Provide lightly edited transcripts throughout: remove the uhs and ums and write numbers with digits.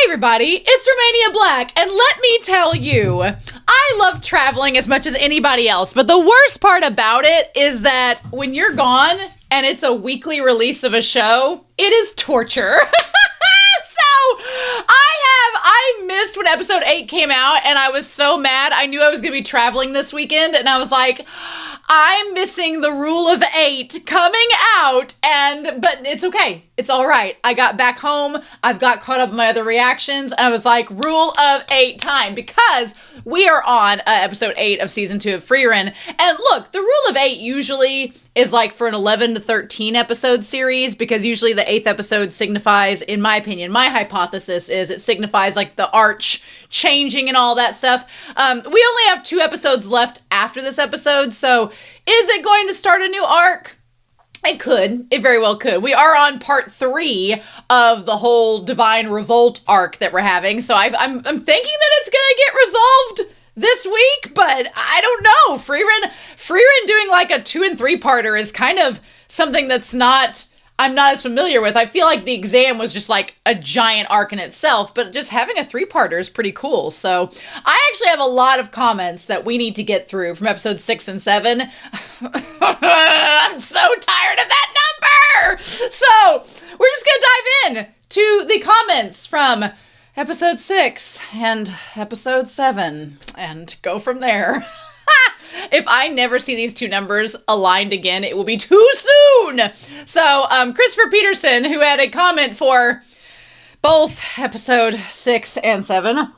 everybody, it's Romania Black, and let me tell you, I love traveling as much as anybody else, but the worst part about it is that when you're gone and it's a weekly release of a show, it is torture. I missed when episode 8 came out, and I was so mad. I knew I was going to be traveling this weekend, and I was like, I'm missing the rule of 8 coming out, but it's okay. It's all right. I got back home. I've got caught up in my other reactions, and I was like, rule of 8 time, because we are on episode 8 of season 2 of Frieren. And look, the rule of 8 usually is like for an 11 to 13 episode series, because usually the 8th episode signifies, in my opinion, my hypothesis is it signifies like the arch changing and all that stuff. We only have 2 episodes left after this episode, so is it going to start a new arc? It could. It very well could. We are on part 3 of the whole Divine Revolte arc that we're having, so I'm thinking that it's gonna get resolved this week, but I don't know. Frieren doing like a 2 and 3 parter is kind of something I'm not as familiar with. I feel like the exam was just like a giant arc in itself, but just having a 3-parter is pretty cool. So I actually have a lot of comments that we need to get through from episode 6 and 7. I'm so tired of that number. So we're just going to dive in to the comments from episode 6 and episode 7 and go from there. If I never see these 2 numbers aligned again, it will be too soon. So, Christopher Peterson, who had a comment for both episode 6 and 7.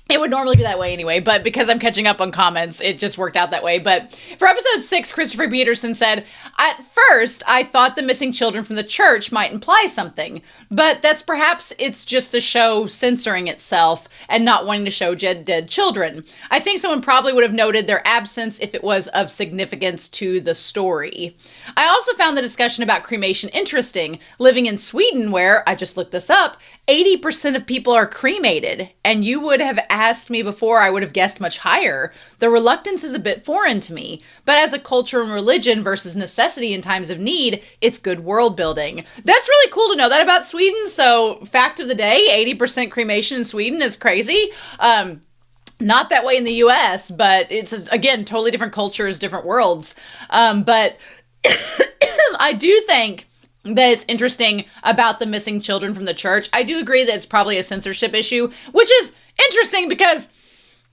It would normally be that way anyway, but because I'm catching up on comments, it just worked out that way. But for episode 6, Christopher Peterson said, at first, I thought the missing children from the church might imply something, but it's just the show censoring itself and not wanting to show dead children. I think someone probably would have noted their absence if it was of significance to the story. I also found the discussion about cremation interesting. Living in Sweden, where, I just looked this up, 80% of people are cremated, and you would have asked me before, I would have guessed much higher. The reluctance is a bit foreign to me, but as a culture and religion versus necessity in times of need, it's good world building. That's really cool to know that about Sweden. So, fact of the day, 80% cremation in Sweden is crazy. Not that way in the US, but it's, again, totally different cultures, different worlds. But I do think that it's interesting about the missing children from the church. I do agree that it's probably a censorship issue, which is interesting because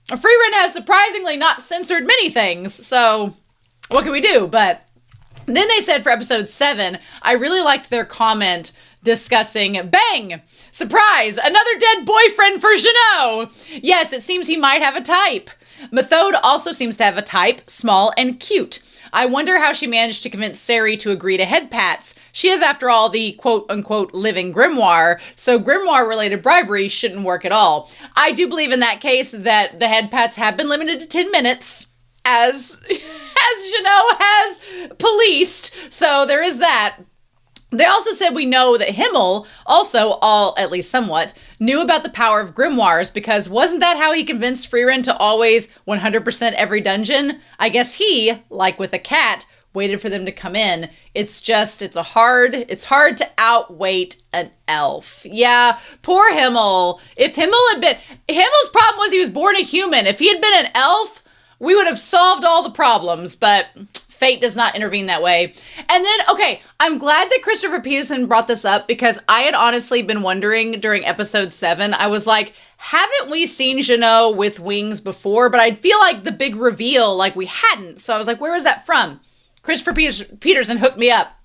Frieren has surprisingly not censored many things, so what can we do? But then they said for episode 7, I really liked their comment discussing, bang, surprise, another dead boyfriend for Jeannot. Yes, it seems he might have a type. Methode also seems to have a type, small and cute. I wonder how she managed to convince Sari to agree to head pats. She is, after all, the quote-unquote living grimoire, so grimoire-related bribery shouldn't work at all. I do believe in that case that the head pats have been limited to 10 minutes, as Jeannot has policed, so there is that. They also said we know that Himmel also, at least somewhat, knew about the power of grimoires, because wasn't that how he convinced Frieren to always 100% every dungeon? I guess he, like with a cat, waited for them to come in. It's hard to outweight an elf. Yeah, poor Himmel. If Himmel's problem was he was born a human. If he had been an elf, we would have solved all the problems, but fate does not intervene that way. And then, okay, I'm glad that Christopher Peterson brought this up, because I had honestly been wondering during episode 7, I was like, haven't we seen Jeannot with wings before? But I feel like the big reveal, like we hadn't. So I was like, where is that from? Christopher Peterson hooked me up.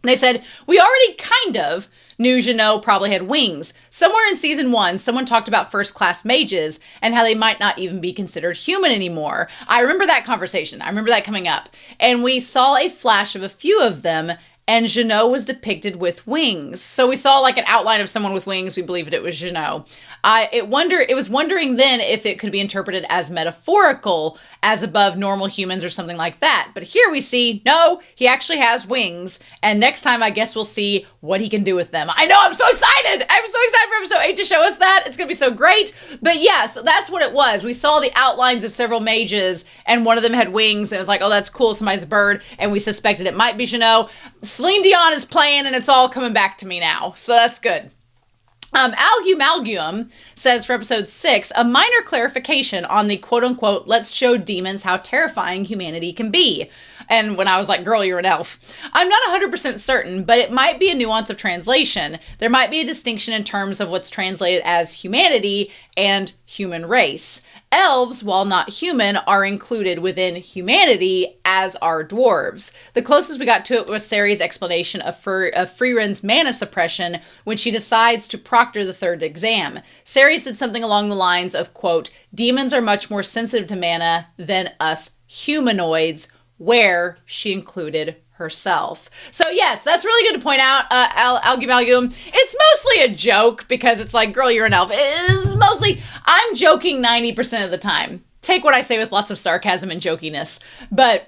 They said, we already kind of knew Jeannot probably had wings. Somewhere in season 1, someone talked about first-class mages and how they might not even be considered human anymore. I remember that conversation. I remember that coming up. And we saw a flash of a few of them, and Jeannot was depicted with wings. So we saw like an outline of someone with wings. We believed it was Jeannot. It was wondering then if it could be interpreted as metaphorical, as above normal humans or something like that. But here we see, no, he actually has wings. And next time, I guess we'll see what he can do with them. I know, I'm so excited. I'm so excited for episode 8 to show us that. It's going to be so great. But yeah, so that's what it was. We saw the outlines of several mages, and one of them had wings. And it was like, oh, that's cool. Somebody's a bird. And we suspected it might be Jeannot. Celine Dion is playing, and it's all coming back to me now. So that's good. Algumalgum says for episode 6, a minor clarification on the quote-unquote, let's show demons how terrifying humanity can be. And when I was like, girl, you're an elf. I'm not 100% certain, but it might be a nuance of translation. There might be a distinction in terms of what's translated as humanity and human race. Elves, while not human, are included within humanity, as are dwarves. The closest we got to it was Ceri's explanation of Frieren's mana suppression when she decides to proctor the third exam. Ceri said something along the lines of, quote, demons are much more sensitive to mana than us humanoids, where she included herself. So yes, that's really good to point out, Algumalgum. It's mostly a joke because it's like, girl, you're an elf. It's mostly, I'm joking 90% of the time. Take what I say with lots of sarcasm and jokiness. But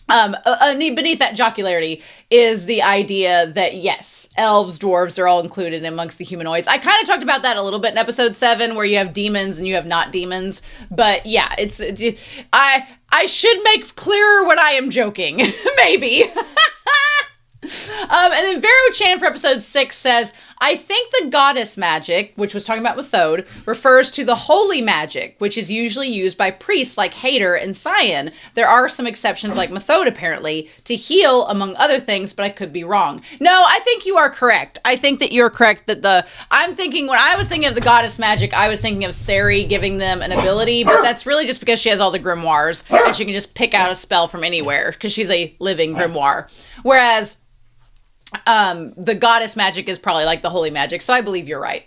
beneath that jocularity is the idea that yes, elves, dwarves are all included amongst the humanoids. I kind of talked about that a little bit in episode 7 where you have demons and you have not demons. But yeah, I should make clearer when I am joking. Maybe. And then Vero Chan for episode 6 says, I think the goddess magic, which was talking about Methode, refers to the holy magic, which is usually used by priests like Hader and Cyan. There are some exceptions like Methode, apparently, to heal, among other things, but I could be wrong. No, I think you are correct. I think that you're correct that when I was thinking of the goddess magic, I was thinking of Ceri giving them an ability, but that's really just because she has all the grimoires, and she can just pick out a spell from anywhere, because she's a living grimoire. Whereas the goddess magic is probably like the holy magic, so I believe you're right.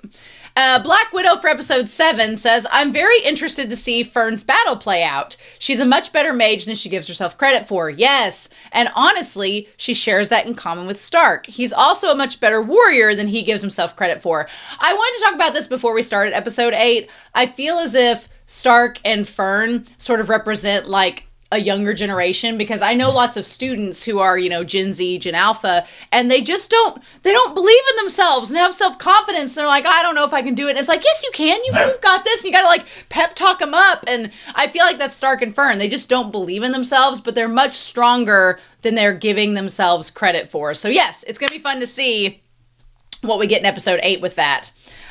Black Widow for episode 7 says, I'm very interested to see Fern's battle play out. She's a much better mage than she gives herself credit for. Yes, and honestly, she shares that in common with Stark. He's also a much better warrior than he gives himself credit for. I wanted to talk about this before we started episode 8. I feel as if Stark and Fern sort of represent like a younger generation, because I know lots of students who are, Gen Z, Gen Alpha, and they don't believe in themselves and have self-confidence. They're like, I don't know if I can do it. And it's like, yes, you can. You've got this. And you got to like pep talk them up. And I feel like that's Stark and Fern. They just don't believe in themselves, but they're much stronger than they're giving themselves credit for. So yes, it's going to be fun to see what we get in episode 8 with that.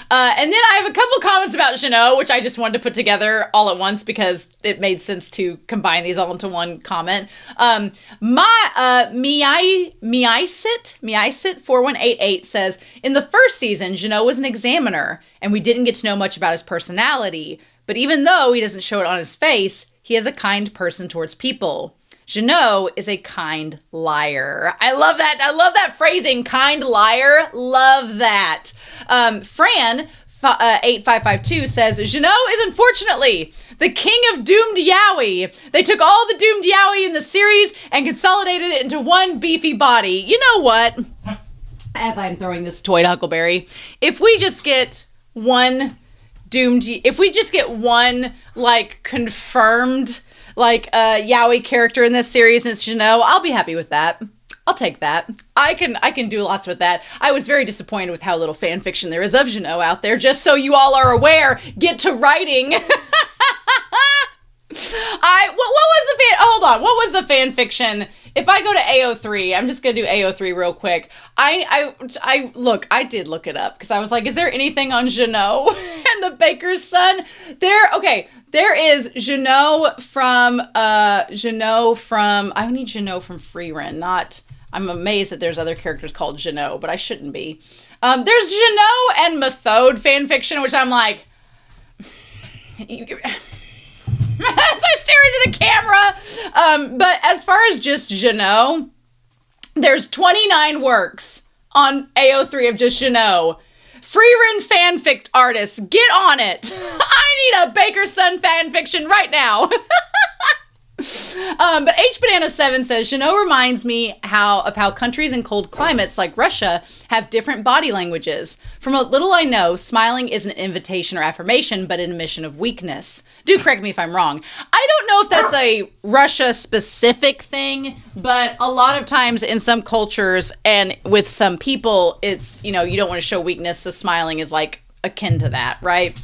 And then I have a couple comments about Jeannot, which I just wanted to put together all at once because it made sense to combine these all into one comment. Miisit4188 says, in the first season, Jeannot was an examiner, and we didn't get to know much about his personality. But even though he doesn't show it on his face, he is a kind person towards people. Jeannot is a kind liar. I love that. I love that phrasing, kind liar. Love that. Fran 8552 says, Jeannot is unfortunately the king of doomed yaoi. They took all the doomed yaoi in the series and consolidated it into one beefy body. You know what? As I'm throwing this toy to Huckleberry, if we just get one like confirmed like a yaoi character in this series and it's Jeannot, I'll be happy with that. I'll take that. I can do lots with that. I was very disappointed with how little fan fiction there is of Jeannot out there. Just so you all are aware, get to writing. What was the fan fiction? If I go to AO3, I'm just gonna do AO3 real quick. I did look it up because I was like, is there anything on Jeannot and the baker's son? There is Jeannot from I need Jeannot from Frieren, not. I'm amazed that there's other characters called Jeannot, but I shouldn't be. There's Jeannot and Methode fanfiction, which I'm like, as I stare into the camera. But as far as just Jeannot, there's 29 works on AO3 of just Jeannot. Frieren fanfic artists, get on it. I need a Baker's Son fanfiction right now. But HBanana7 says, Jeannot reminds me of how countries in cold climates like Russia have different body languages. From what little I know, smiling isn't an invitation or affirmation, but an admission of weakness. Do correct me if I'm wrong. I don't know if that's a Russia-specific thing, but a lot of times in some cultures and with some people, it's, you don't want to show weakness, so smiling is like akin to that, right?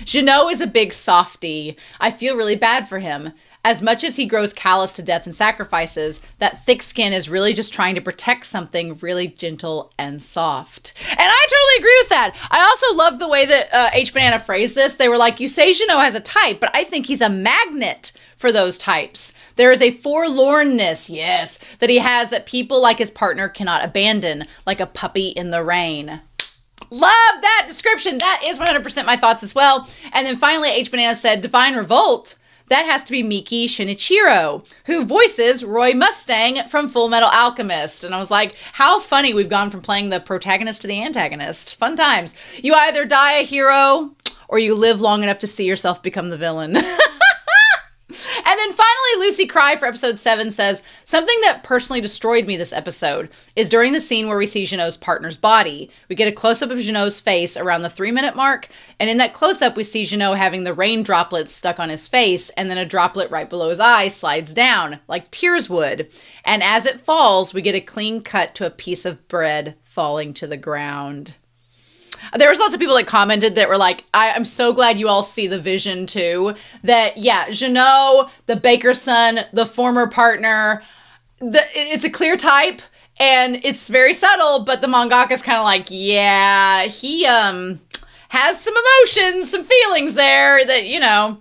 Jeannot is a big softie. I feel really bad for him. As much as he grows callous to death and sacrifices, that thick skin is really just trying to protect something really gentle and soft. And I totally agree with that. I also love the way that H. Banana phrased this. They were like, you say Jeannot has a type, but I think he's a magnet for those types. There is a forlornness, yes, that he has that people like his partner cannot abandon, like a puppy in the rain. Love that description. That is 100% my thoughts as well. And then finally, H. Banana said, Divine Revolte. That has to be Miki Shinichiro, who voices Roy Mustang from Full Metal Alchemist. And I was like, how funny we've gone from playing the protagonist to the antagonist. Fun times. You either die a hero or you live long enough to see yourself become the villain. And then finally, Lucy Cry for episode 7 says, something that personally destroyed me this episode is during the scene where we see Jeannot's partner's body. We get a close-up of Jeannot's face around the 3-minute mark, and in that close-up, we see Jeannot having the rain droplets stuck on his face, and then a droplet right below his eye slides down, like tears would. And as it falls, we get a clean cut to a piece of bread falling to the ground. There was lots of people that commented that were like, I'm so glad you all see the vision too. That, yeah, Jeannot, the baker's son, the former partner, it's a clear type and it's very subtle, but the mangaka's kind of like, yeah, he has some emotions, some feelings there that, you know.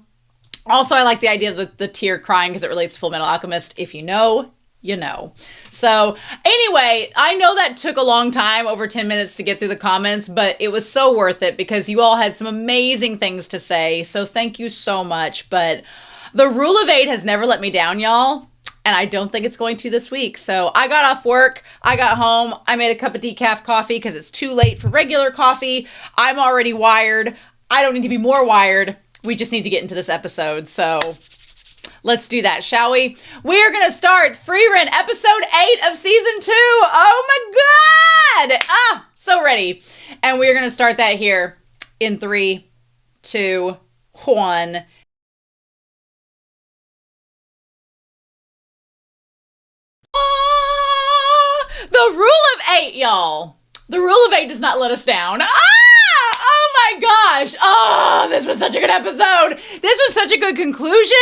Also, I like the idea of the tear crying because it relates to Full Metal Alchemist. If you know, you know. So anyway, I know that took a long time, over 10 minutes to get through the comments, but it was so worth it because you all had some amazing things to say. So thank you so much. But the rule of 8 has never let me down, y'all. And I don't think it's going to this week. So I got off work, I got home, I made a cup of decaf coffee because it's too late for regular coffee. I'm already wired. I don't need to be more wired. We just need to get into this episode. So let's do that, shall we? We are going to start Frieren, episode 8 of season 2. Oh my God! Ah, so ready. And we're going to start that here in 3, 2, 1. The rule of 8, y'all. The rule of 8 does not let us down. Oh my gosh. Oh, this was such a good episode. This was such a good conclusion.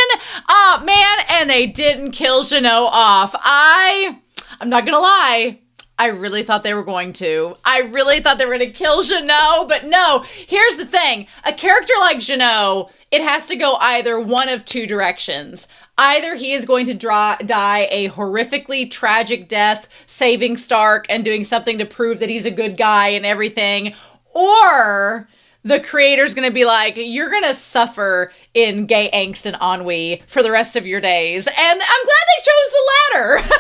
Oh man, and they didn't kill Jeannot off. I'm not gonna lie. I really thought they were going to. I really thought they were going to kill Jeannot, but no. Here's the thing. A character like Jeannot, it has to go either one of two directions. Either he is going to die a horrifically tragic death, saving Stark and doing something to prove that he's a good guy and everything, or the creator's going to be like, you're going to suffer in gay angst and ennui for the rest of your days. And I'm glad they chose the latter.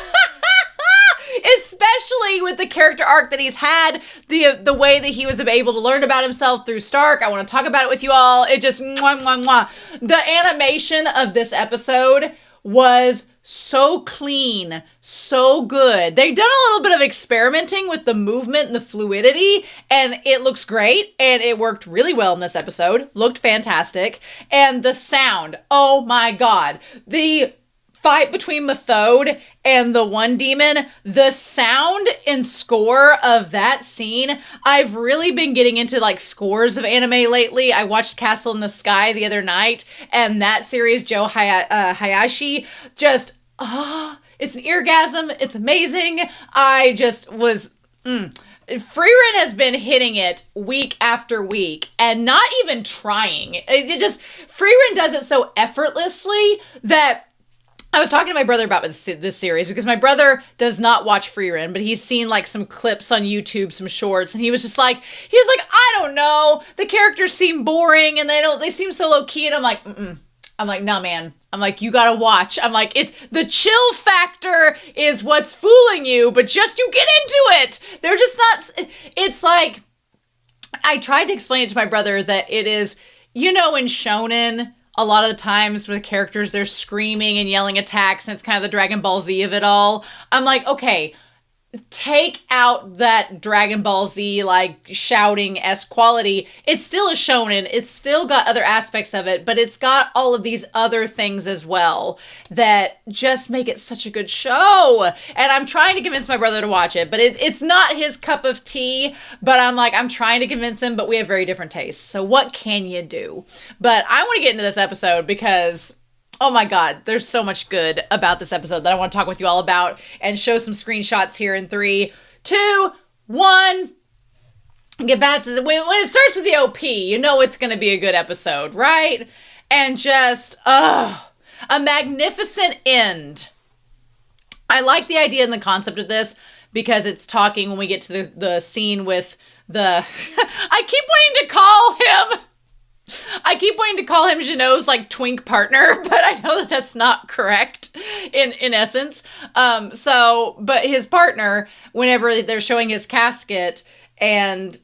Especially with the character arc that he's had, the way that he was able to learn about himself through Stark. I want to talk about it with you all. It just, mwah, mwah, mwah. The animation of this episode was so clean, so good. They've done a little bit of experimenting with the movement and the fluidity, and it looks great, and it worked really well in this episode. Looked fantastic. And the sound, oh my God. The fight between Methode and the one demon, the sound and score of that scene, I've really been getting into like scores of anime lately. I watched Castle in the Sky the other night, and that series, Joe Hayashi, just, it's an eargasm. It's amazing. I just was, Frieren has been hitting it week after week and not even trying. Frieren does it so effortlessly that I was talking to my brother about this series because my brother does not watch Frieren, but he's seen like some clips on YouTube, some shorts, and he was like, I don't know, the characters seem boring and they seem so low key, and I'm like, I'm like, no, man. I'm like, you gotta watch. I'm like, it's the chill factor is what's fooling you, but just you get into it. They're just not. It's like, I tried to explain it to my brother that it is, in shonen, a lot of the times with characters, they're screaming and yelling attacks, and it's kind of the Dragon Ball Z of it all. I'm like, okay, take out that Dragon Ball Z, like, shouting-esque quality. It's still a shonen. It's still got other aspects of it, but it's got all of these other things as well that just make it such a good show. And I'm trying to convince my brother to watch it, but it's not his cup of tea. But I'm trying to convince him, but we have very different tastes. So what can you do? But I want to get into this episode because, Oh my God, there's so much good about this episode that I want to talk with you all about and show some screenshots here in 3, 2, 1. Get back to when it starts with the OP, you know it's going to be a good episode, right? And just, a magnificent end. I like the idea and the concept of this because it's talking when we get to the scene with the, I keep wanting to call him Jeannot's like twink partner, but I know that that's not correct in essence. But his partner, whenever they're showing his casket, and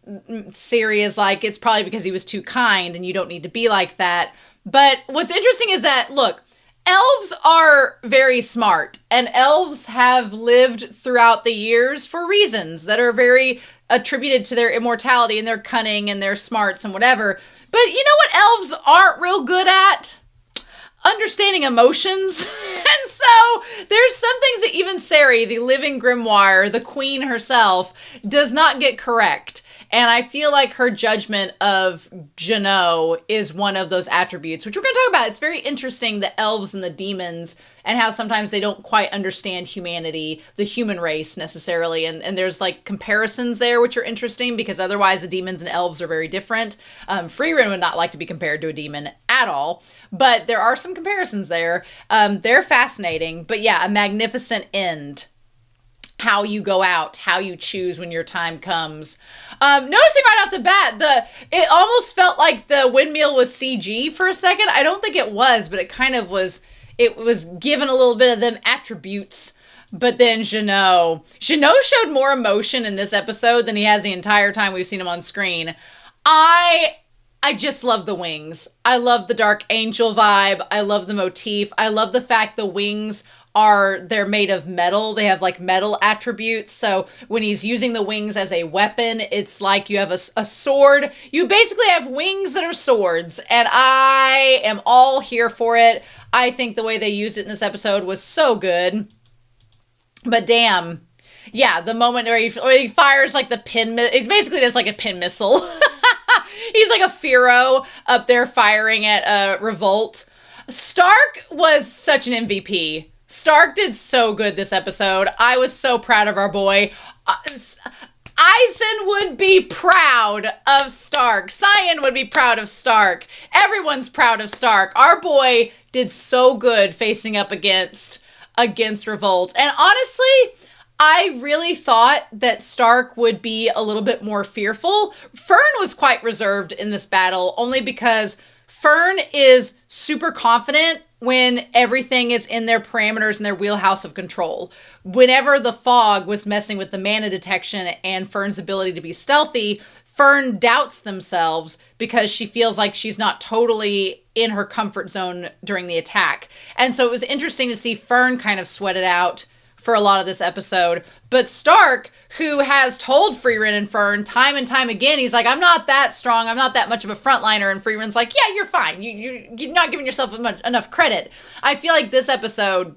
Siri is like, it's probably because he was too kind and you don't need to be like that. But what's interesting is that, look, elves are very smart, and elves have lived throughout the years for reasons that are very attributed to their immortality and their cunning and their smarts and whatever. But you know what elves aren't real good at? Understanding emotions. And so there's some things that even Sari, the living grimoire, the queen herself, does not get correct. And I feel like her judgment of Jeannot is one of those attributes, which we're going to talk about. It's very interesting, the elves and the demons, and how sometimes they don't quite understand humanity, the human race necessarily. And there's like comparisons there, which are interesting because otherwise the demons and elves are very different. Frieren would not like to be compared to a demon at all, but there are some comparisons there. They're fascinating, but yeah, a magnificent end. How you go out, how you choose when your time comes. Noticing right off the bat, it almost felt like the windmill was CG for a second. I don't think it was, but it kind of was. It was given a little bit of them attributes. But then Jeannot showed more emotion in this episode than he has the entire time we've seen him on screen. I just love the wings. I love the Dark Angel vibe. I love the motif. I love the fact the wings they're made of metal. They have like metal attributes. So when he's using the wings as a weapon, it's like you have a sword. You basically have wings that are swords, and I am all here for it. I think the way they used it in this episode was so good. But damn. Yeah, the moment where he fires like the pin, it basically is like a pin missile. He's like a Firo up there firing at Revolt. Stark was such an MVP. Stark did so good this episode. I was so proud of our boy. Eisen would be proud of Stark. Cyan would be proud of Stark. Everyone's proud of Stark. Our boy did so good facing up against Revolt. And honestly, I really thought that Stark would be a little bit more fearful. Fern was quite reserved in this battle, only because Fern is super confident when everything is in their parameters and their wheelhouse of control. Whenever the fog was messing with the mana detection and Fern's ability to be stealthy, Fern doubts themselves because she feels like she's not totally in her comfort zone during the attack. And so it was interesting to see Fern kind of sweat it out for a lot of this episode. But Stark, who has told Frieren and Fern time and time again, he's like, I'm not that strong, I'm not that much of a frontliner, and Frieren's like, yeah, you're fine, you're not giving yourself enough credit. I feel like this episode,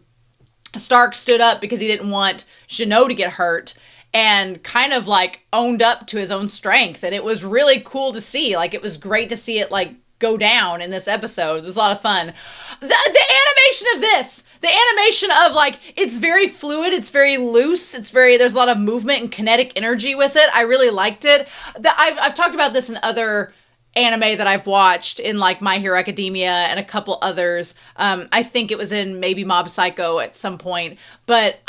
Stark stood up because he didn't want Jeannot to get hurt, and kind of like owned up to his own strength, and it was really cool to see. Like, it was great to see it like go down in this episode. It was a lot of fun. The animation of this, the animation of like, it's very fluid, it's very loose, there's a lot of movement and kinetic energy with it. I really liked it. I've talked about this in other anime that I've watched, in like My Hero Academia and a couple others. I think it was in maybe Mob Psycho at some point, but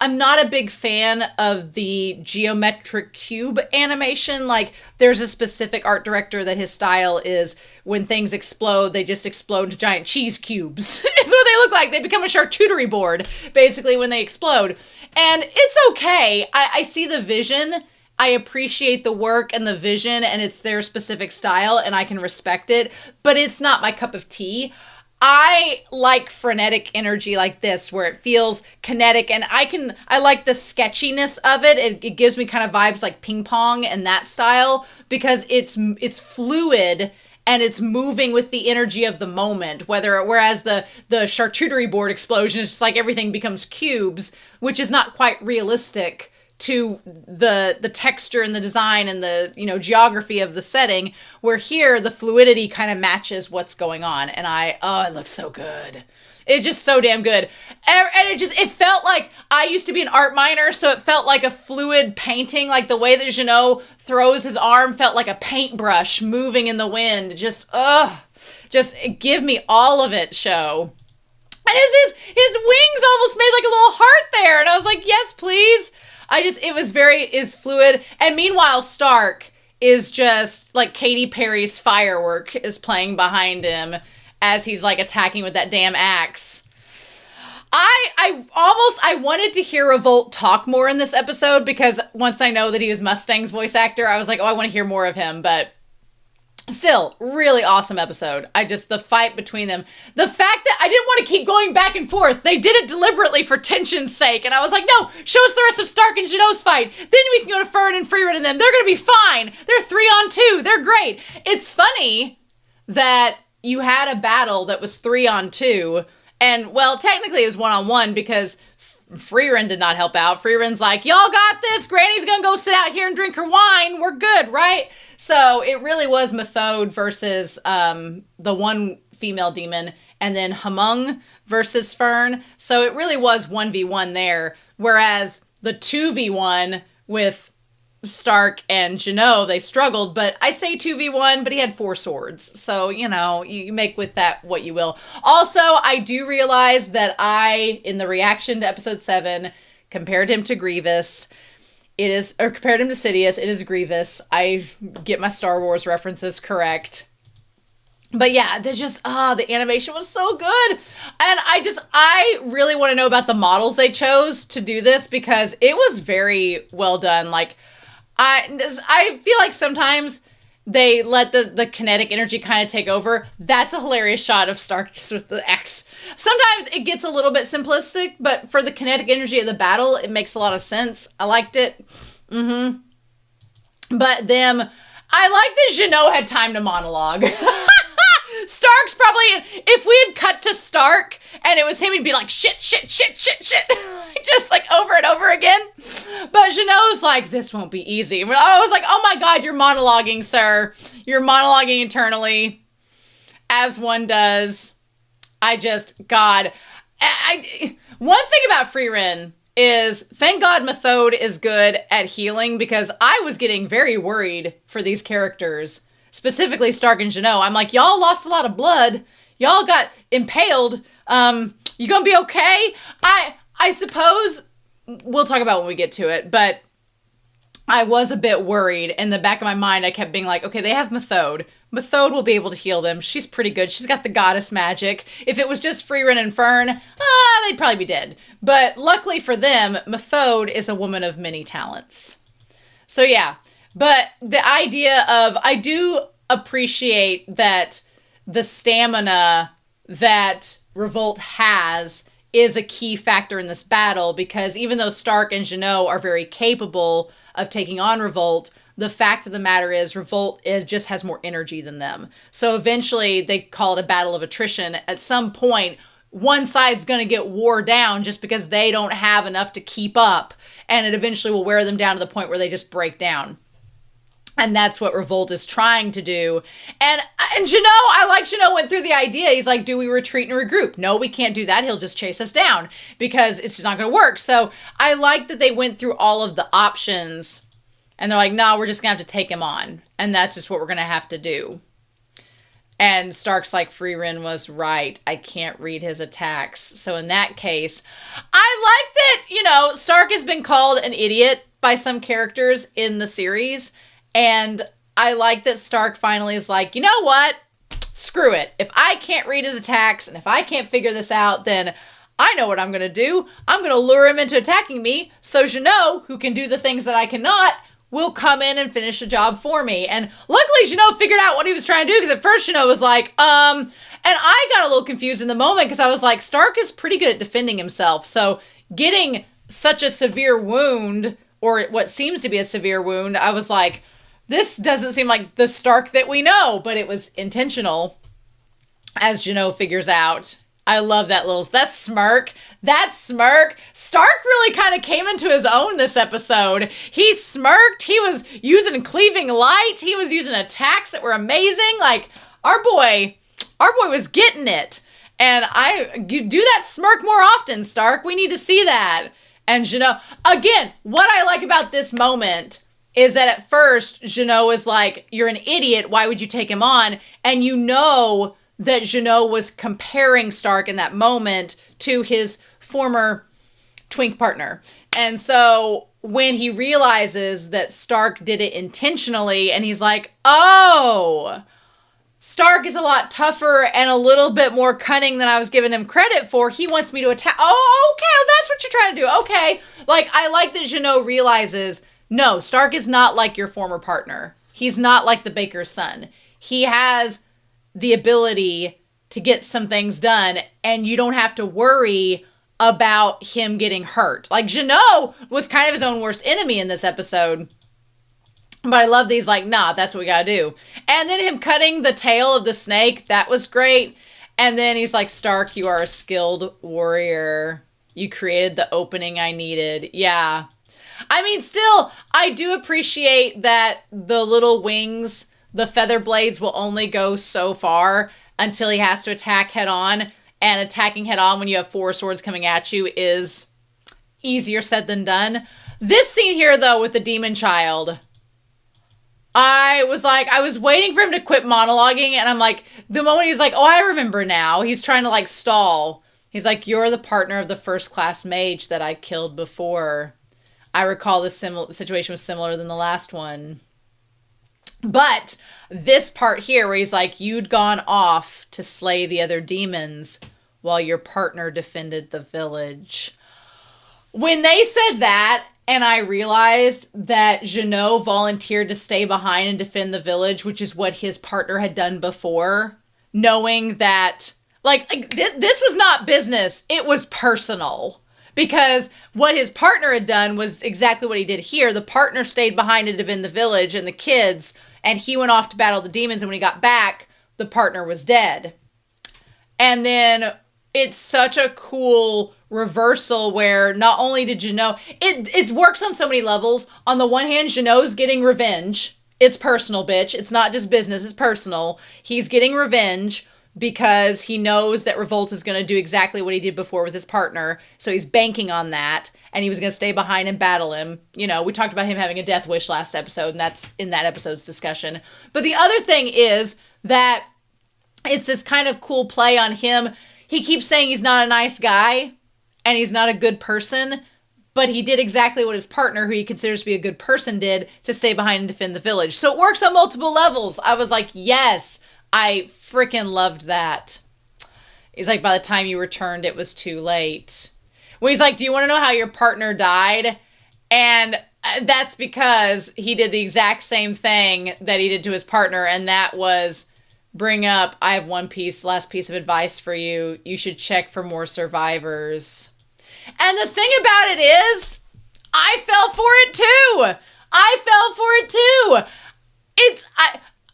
I'm not a big fan of the geometric cube animation. Like, there's a specific art director that his style is when things explode, they just explode into giant cheese cubes. It's what they look like. They become a charcuterie board, basically, when they explode. And it's okay. I see the vision. I appreciate the work and the vision, and it's their specific style, and I can respect it. But it's not my cup of tea. I like frenetic energy like this, where it feels kinetic, and I like the sketchiness of it. It gives me kind of vibes like ping pong and that style, because it's fluid and it's moving with the energy of the moment. Whereas the charcuterie board explosion is just like everything becomes cubes, which is not quite realistic to the texture and the design and the, geography of the setting, where here the fluidity kind of matches what's going on. And it looks so good. It's just so damn good. And it felt like, I used to be an art minor, so it felt like a fluid painting, like the way that Jeannot throws his arm felt like a paintbrush moving in the wind. Just give me all of it, show. And his wings almost made like a little heart there. And I was like, yes, please. Is fluid. And meanwhile, Stark is just like Katy Perry's Firework is playing behind him as he's like attacking with that damn axe. I wanted to hear Revolt talk more in this episode, because once I know that he was Mustang's voice actor, I was like, oh, I want to hear more of him. But still, really awesome episode. The fight between them. The fact that I didn't want to keep going back and forth. They did it deliberately for tension's sake. And I was like, no, show us the rest of Stark and Jeannot's fight. Then we can go to Fern and Frieren and them. They're going to be fine. They're 3-on-2. They're great. It's funny that you had a battle that was 3-on-2. And, well, technically it was 1-on-1 because Frieren did not help out. Frieren's like, y'all got this. Granny's gonna go sit out here and drink her wine. We're good, right? So it really was Methode versus the one female demon, and then Hamung versus Fern. So it really was 1v1 there. Whereas the 2v1 with Stark and Jeannot, they struggled, but I say 2v1, but he had 4 swords. So, you make with that what you will. Also, I do realize that in the reaction to episode 7, compared him to Grievous. Compared him to Sidious, it is Grievous. I get my Star Wars references correct. But yeah, the animation was so good. And I really want to know about the models they chose to do this, because it was very well done. Like, I feel like sometimes they let the kinetic energy kind of take over. That's a hilarious shot of Stark just with the axe. Sometimes it gets a little bit simplistic, but for the kinetic energy of the battle, it makes a lot of sense. I liked it. But I like that Jeannot had time to monologue. Stark's probably, if we had cut to Stark and it was him, he'd be like, shit, shit, shit, shit, shit. Just like over and over again. But Jeannot's like, this won't be easy. I was like, oh my God, you're monologuing, sir. You're monologuing eternally, as one does. One thing about Frieren is, thank God Methode is good at healing, because I was getting very worried for these characters. Specifically Stark and Jeannot. I'm like, y'all lost a lot of blood. Y'all got impaled. You gonna be okay? I suppose we'll talk about when we get to it, but I was a bit worried. In the back of my mind, I kept being like, okay, they have Methode. Methode will be able to heal them. She's pretty good. She's got the goddess magic. If it was just Frieren and Fern, they'd probably be dead. But luckily for them, Methode is a woman of many talents. So yeah. But the idea of, I do appreciate that the stamina that Revolt has is a key factor in this battle, because even though Stark and Jeannot are very capable of taking on Revolt, the fact of the matter is Revolt just has more energy than them. So eventually they call it a battle of attrition. At some point, one side's going to get wore down just because they don't have enough to keep up, and it eventually will wear them down to the point where they just break down. And that's what Revolt is trying to do. And Jeannot, I like Jeannot went through the idea. He's like, do we retreat and regroup? No, we can't do that. He'll just chase us down because it's just not going to work. So I like that they went through all of the options and they're like, no, we're just going to have to take him on. And that's just what we're going to have to do. And Stark's like, Frieren was right. I can't read his attacks. So in that case, I like that, Stark has been called an idiot by some characters in the series. And I like that Stark finally is like, you know what? Screw it. If I can't read his attacks and if I can't figure this out, then I know what I'm going to do. I'm going to lure him into attacking me so Jeannot, who can do the things that I cannot, will come in and finish the job for me. And luckily Jeannot figured out what he was trying to do, because at first Jeannot was like, and I got a little confused in the moment because I was like, Stark is pretty good at defending himself. So getting such a severe wound, or what seems to be a severe wound, I was like, this doesn't seem like the Stark that we know, but it was intentional, as Jeannot figures out I love that smirk. That smirk. Stark really kind of came into his own this episode. He smirked. He was using cleaving light. He was using attacks that were amazing. Like, our boy was getting it. And you do that smirk more often, Stark. We need to see that. And Jeannot, again, what I like about this moment is that at first, Jeannot was like, you're an idiot. Why would you take him on? And you know that Jeannot was comparing Stark in that moment to his former twink partner. And so when he realizes that Stark did it intentionally, and he's like, oh, Stark is a lot tougher and a little bit more cunning than I was giving him credit for. He wants me to attack. Oh, okay, that's what you're trying to do. Okay. Like, I like that Jeannot realizes, no, Stark is not like your former partner. He's not like the baker's son. He has the ability to get some things done, and you don't have to worry about him getting hurt. Like, Jeannot was kind of his own worst enemy in this episode. But I love these, like, nah, that's what we gotta do. And then him cutting the tail of the snake, that was great. And then he's like, Stark, you are a skilled warrior. You created the opening I needed. Yeah. I mean, still, I do appreciate that the little wings, the feather blades will only go so far until he has to attack head on. And attacking head on when you have 4 swords coming at you is easier said than done. This scene here, though, with the demon child, I was waiting for him to quit monologuing, and I'm like, the moment he's like, oh, I remember now. He's trying to, like, stall. He's like, you're the partner of the first-class mage that I killed before. I recall this situation was similar than the last one. But this part here where he's like, you'd gone off to slay the other demons while your partner defended the village. When they said that, and I realized that Jeannot volunteered to stay behind and defend the village, which is what his partner had done before, knowing that, this was not business. It was personal. Because what his partner had done was exactly what he did here. The partner stayed behind to defend the village and the kids, and he went off to battle the demons, and when he got back, the partner was dead. And then it's such a cool reversal where not only did Jeannot, it works on so many levels. On the one hand, Jeannot's getting revenge. It's personal, bitch. It's not just business, it's personal. He's getting revenge because he knows that Revolt is going to do exactly what he did before with his partner. So he's banking on that, and he was going to stay behind and battle him. You know, we talked about him having a death wish last episode, and that's in that episode's discussion. But the other thing is that it's this kind of cool play on him. He keeps saying he's not a nice guy, and he's not a good person, but he did exactly what his partner, who he considers to be a good person, did to stay behind and defend the village. So it works on multiple levels. I was like, yes, I freaking loved that. He's like, by the time you returned, it was too late. When he's like, do you want to know how your partner died? And that's because he did the exact same thing that he did to his partner, and that was bring up, I have last piece of advice for you. You should check for more survivors. And the thing about it is, I fell for it too.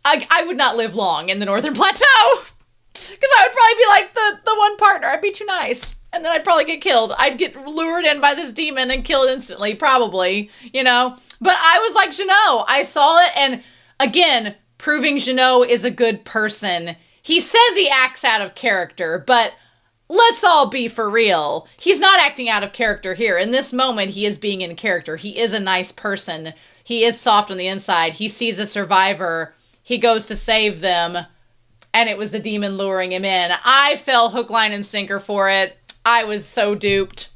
I would not live long in the Northern Plateau. Because I would probably be like the one partner. I'd be too nice. And then I'd probably get killed. I'd get lured in by this demon and killed instantly, probably, you know. But I was like Jeannot. I saw it, and again, proving Jeannot is a good person. He says he acts out of character, but let's all be for real. He's not acting out of character here. In this moment, he is being in character. He is a nice person. He is soft on the inside. He sees a survivor. He goes to save them, and it was the demon luring him in. I fell hook, line, and sinker for it. I was so duped.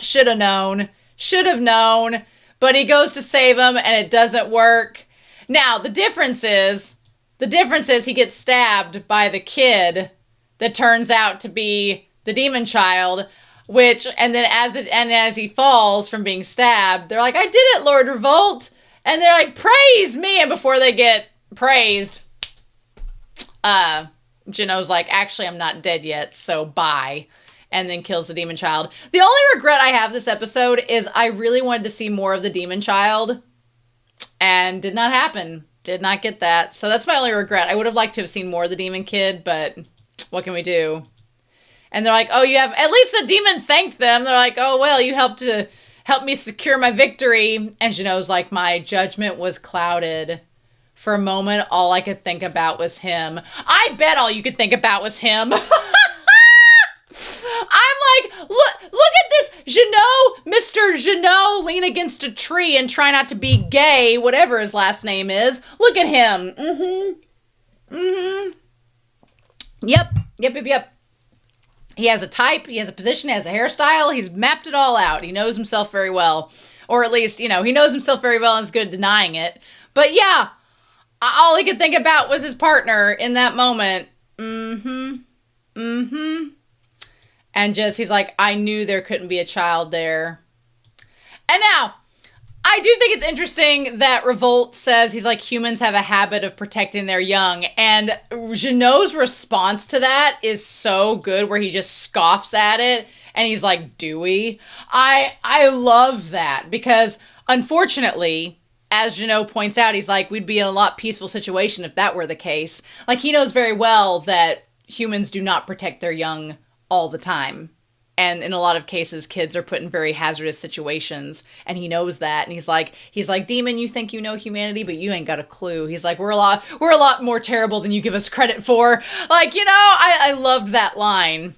Should have known. But he goes to save him, and it doesn't work. Now, the difference is he gets stabbed by the kid that turns out to be the demon child, and then as he falls from being stabbed, they're like, I did it, Lord Revolt. And they're like, praise me. And before they get praised, Jeannot's like, actually, I'm not dead yet, so bye. And then kills the demon child. The only regret I have this episode is I really wanted to see more of the demon child, and did not happen. Did not get that. So that's my only regret. I would have liked to have seen more of the demon kid, but what can we do? And they're like, oh, you have, at least the demon thanked them. They're like, oh, well, you helped me secure my victory. And Jeannot's like, my judgment was clouded. For a moment, all I could think about was him. I bet all you could think about was him. I'm like, look at this Jeannot, Mr. Jeannot, lean against a tree and try not to be gay, whatever his last name is. Look at him. Yep. He has a type, he has a position, he has a hairstyle, he's mapped it all out. He knows himself very well. Or at least, he knows himself very well and is good at denying it. But yeah, all he could think about was his partner in that moment. And he's like, I knew there couldn't be a child there. And now, I do think it's interesting that Revolte says, he's like, humans have a habit of protecting their young. And Jeannot's response to that is so good, where he just scoffs at it. And he's like, do we? I love that, because unfortunately, as Jeannot points out, he's like, we'd be in a lot peaceful situation if that were the case. Like, he knows very well that humans do not protect their young all the time. And in a lot of cases, kids are put in very hazardous situations, and he knows that. And he's like, demon, you think you know humanity, but you ain't got a clue. He's like, we're a lot more terrible than you give us credit for. Like, I loved that line.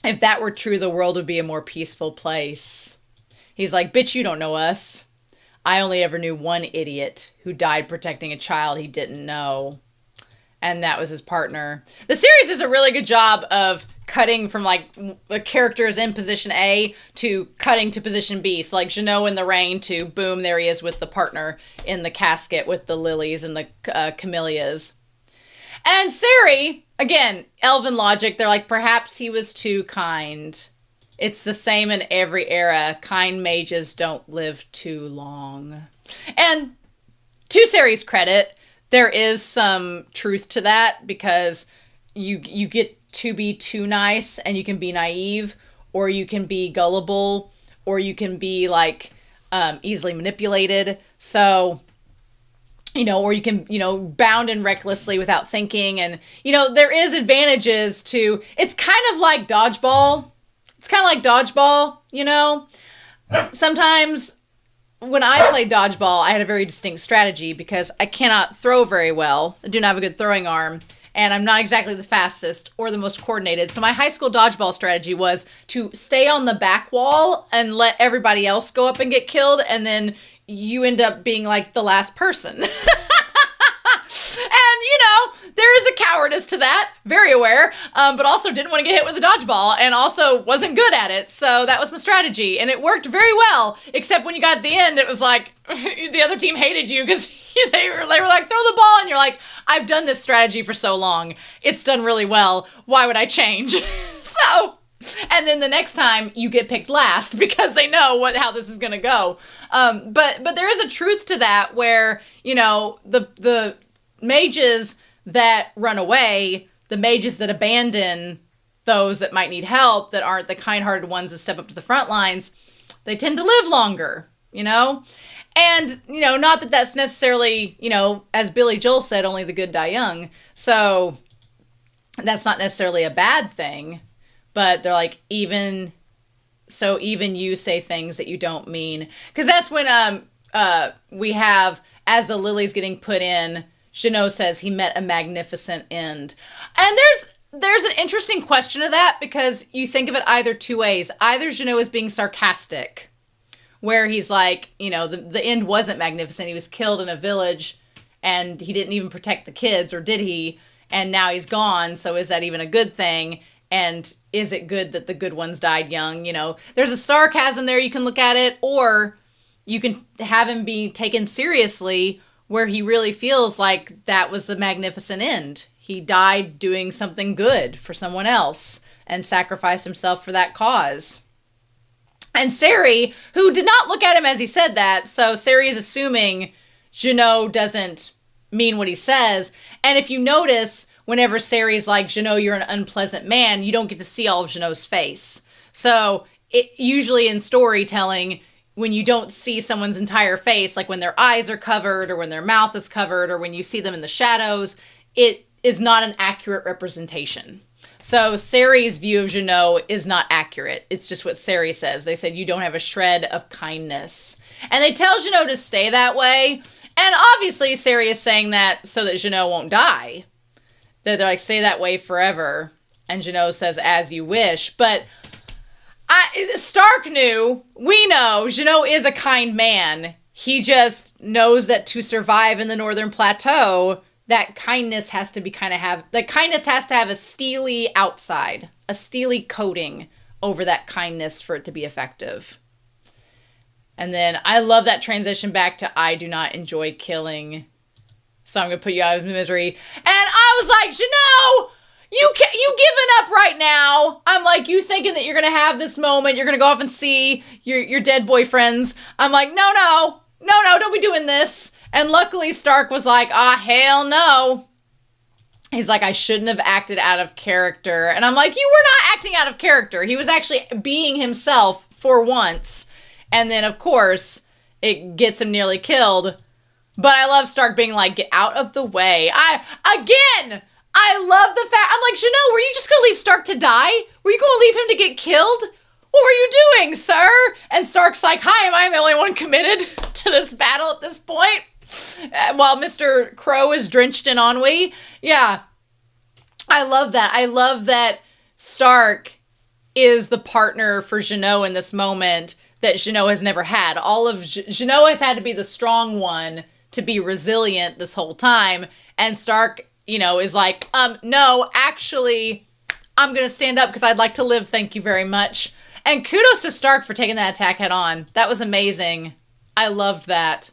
If that were true, the world would be a more peaceful place. He's like, bitch, you don't know us. I only ever knew one idiot who died protecting a child he didn't know. And that was his partner. The series does a really good job of cutting from like the characters in position A to cutting to position B. So like Jeannot in the rain to boom, there he is with the partner in the casket with the lilies and the camellias. And Sari, again, elven logic, they're like, perhaps he was too kind. It's the same in every era. Kind mages don't live too long. And to Sari's credit, there is some truth to that, because you get to be too nice and you can be naive, or you can be gullible, or you can be like easily manipulated. So, or you can, bound and recklessly without thinking. And, there is advantages to, it's kind of like dodgeball. Sometimes when I played dodgeball, I had a very distinct strategy, because I cannot throw very well. I do not have a good throwing arm, and I'm not exactly the fastest or the most coordinated. So my high school dodgeball strategy was to stay on the back wall and let everybody else go up and get killed, and then you end up being like the last person. And, there is a cowardice to that, very aware, but also didn't want to get hit with a dodgeball, and also wasn't good at it, so that was my strategy, and it worked very well, except when you got to the end, it was like, the other team hated you, because they were like, throw the ball, and you're like, I've done this strategy for so long, it's done really well, why would I change? And then the next time you get picked last, because they know how this is going to go. But there is a truth to that, where, the mages that run away, the mages that abandon those that might need help, that aren't the kind-hearted ones that step up to the front lines, they tend to live longer, And, not that that's necessarily, as Billy Joel said, only the good die young. So that's not necessarily a bad thing. But they're like, even you say things that you don't mean. Because that's when we have, as the lily's getting put in, Jeannot says he met a magnificent end. And there's an interesting question to that, because you think of it either two ways. Either Jeannot is being sarcastic, where he's like, the end wasn't magnificent. He was killed in a village, and he didn't even protect the kids, or did he? And now he's gone, so is that even a good thing? And is it good that the good ones died young? There's a sarcasm there, you can look at it, or you can have him be taken seriously, where he really feels like that was the magnificent end. He died doing something good for someone else and sacrificed himself for that cause. And Sari, who did not look at him as he said that, so Sari is assuming Jeannot doesn't mean what he says. And if you notice, whenever Sari's like, Jeannot, you're an unpleasant man, you don't get to see all of Jeannot's face. So usually in storytelling, when you don't see someone's entire face, like when their eyes are covered or when their mouth is covered or when you see them in the shadows, it is not an accurate representation. So Ceri's view of Jeannot is not accurate. It's just what Ceri says. They said, you don't have a shred of kindness. And they tell Jeannot to stay that way. And obviously Ceri is saying that so that Jeannot won't die. That they're like, stay that way forever. And Jeannot says, as you wish. But Stark knew, we know, Jeannot is a kind man. He just knows that to survive in the Northern Plateau, that kindness has to be kindness has to have a steely outside, a steely coating over that kindness for it to be effective. And then I love that transition back to I do not enjoy killing, so I'm going to put you out of misery. And I was like, Jeannot, you giving up right now. I'm like, you thinking that you're going to have this moment, you're going to go off and see your dead boyfriends. I'm like, no, don't be doing this. And luckily Stark was like, hell no. He's like, I shouldn't have acted out of character. And I'm like, you were not acting out of character. He was actually being himself for once. And then, of course, it gets him nearly killed. But I love Stark being like, get out of the way. I love the fact, I'm like, Jeannot, were you just going to leave Stark to die? Were you going to leave him to get killed? What were you doing, sir? And Stark's like, hi, am I the only one committed to this battle at this point? While Mr. Crow is drenched in ennui. Yeah, I love that. I love that Stark is the partner for Jeannot in this moment that Jeannot has never had. All of Jeannot has had to be the strong one to be resilient this whole time. And Stark, is like, no, actually, I'm going to stand up because I'd like to live. Thank you very much. And kudos to Stark for taking that attack head on. That was amazing. I loved that.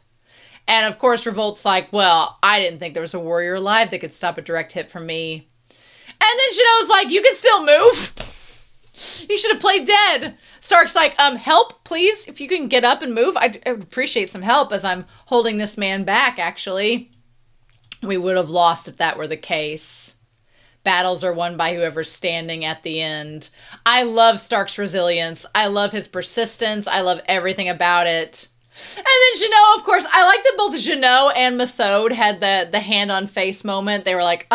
And of course, Revolt's like, well, I didn't think there was a warrior alive that could stop a direct hit from me. And then Jeannot's like, you can still move. You should have played dead. Stark's like, help, please. If you can get up and move, I would appreciate some help as I'm holding this man back, actually. We would have lost if that were the case. Battles are won by whoever's standing at the end. I love Stark's resilience. I love his persistence. I love everything about it. And then Jeannot, of course, I like that both Jeannot and Methode had the hand on face moment. They were like,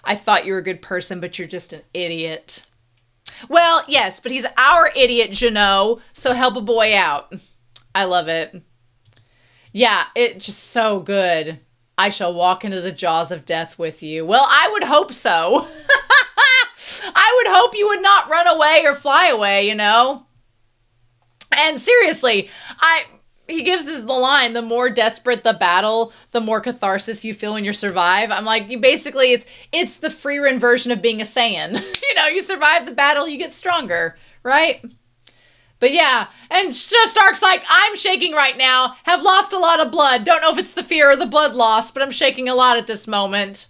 I thought you were a good person, but you're just an idiot. Well, yes, but he's our idiot, Jeannot, so help a boy out. I love it. Yeah, it's just so good. I shall walk into the jaws of death with you. Well, I would hope so. I would hope you would not run away or fly away, And seriously, he gives us the line, the more desperate the battle, the more catharsis you feel when you survive. I'm like, it's the Frieren version of being a Saiyan. You survive the battle, you get stronger, right? But yeah, and Stark's like, I'm shaking right now, have lost a lot of blood. Don't know if it's the fear or the blood loss, but I'm shaking a lot at this moment.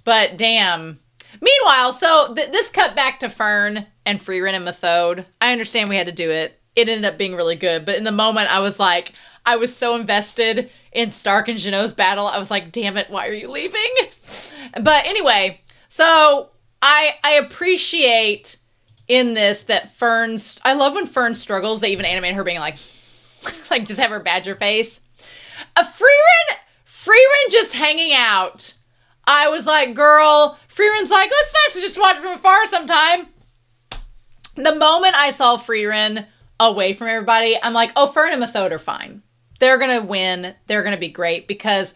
But damn. Meanwhile, so this cut back to Fern and Frieren and Methode. I understand we had to do it. It ended up being really good. But in the moment, I was so invested in Stark and Jeannot's battle. I was like, damn it, why are you leaving? But anyway, so I appreciate in this that I love when Fern struggles. They even animate her being like just have her badger face. Frieren just hanging out. I was like, girl, Frieren's like, oh, it's nice to just watch from afar sometime. The moment I saw Frieren away from everybody, I'm like, oh, Fern and Methode are fine. They're going to win. They're going to be great because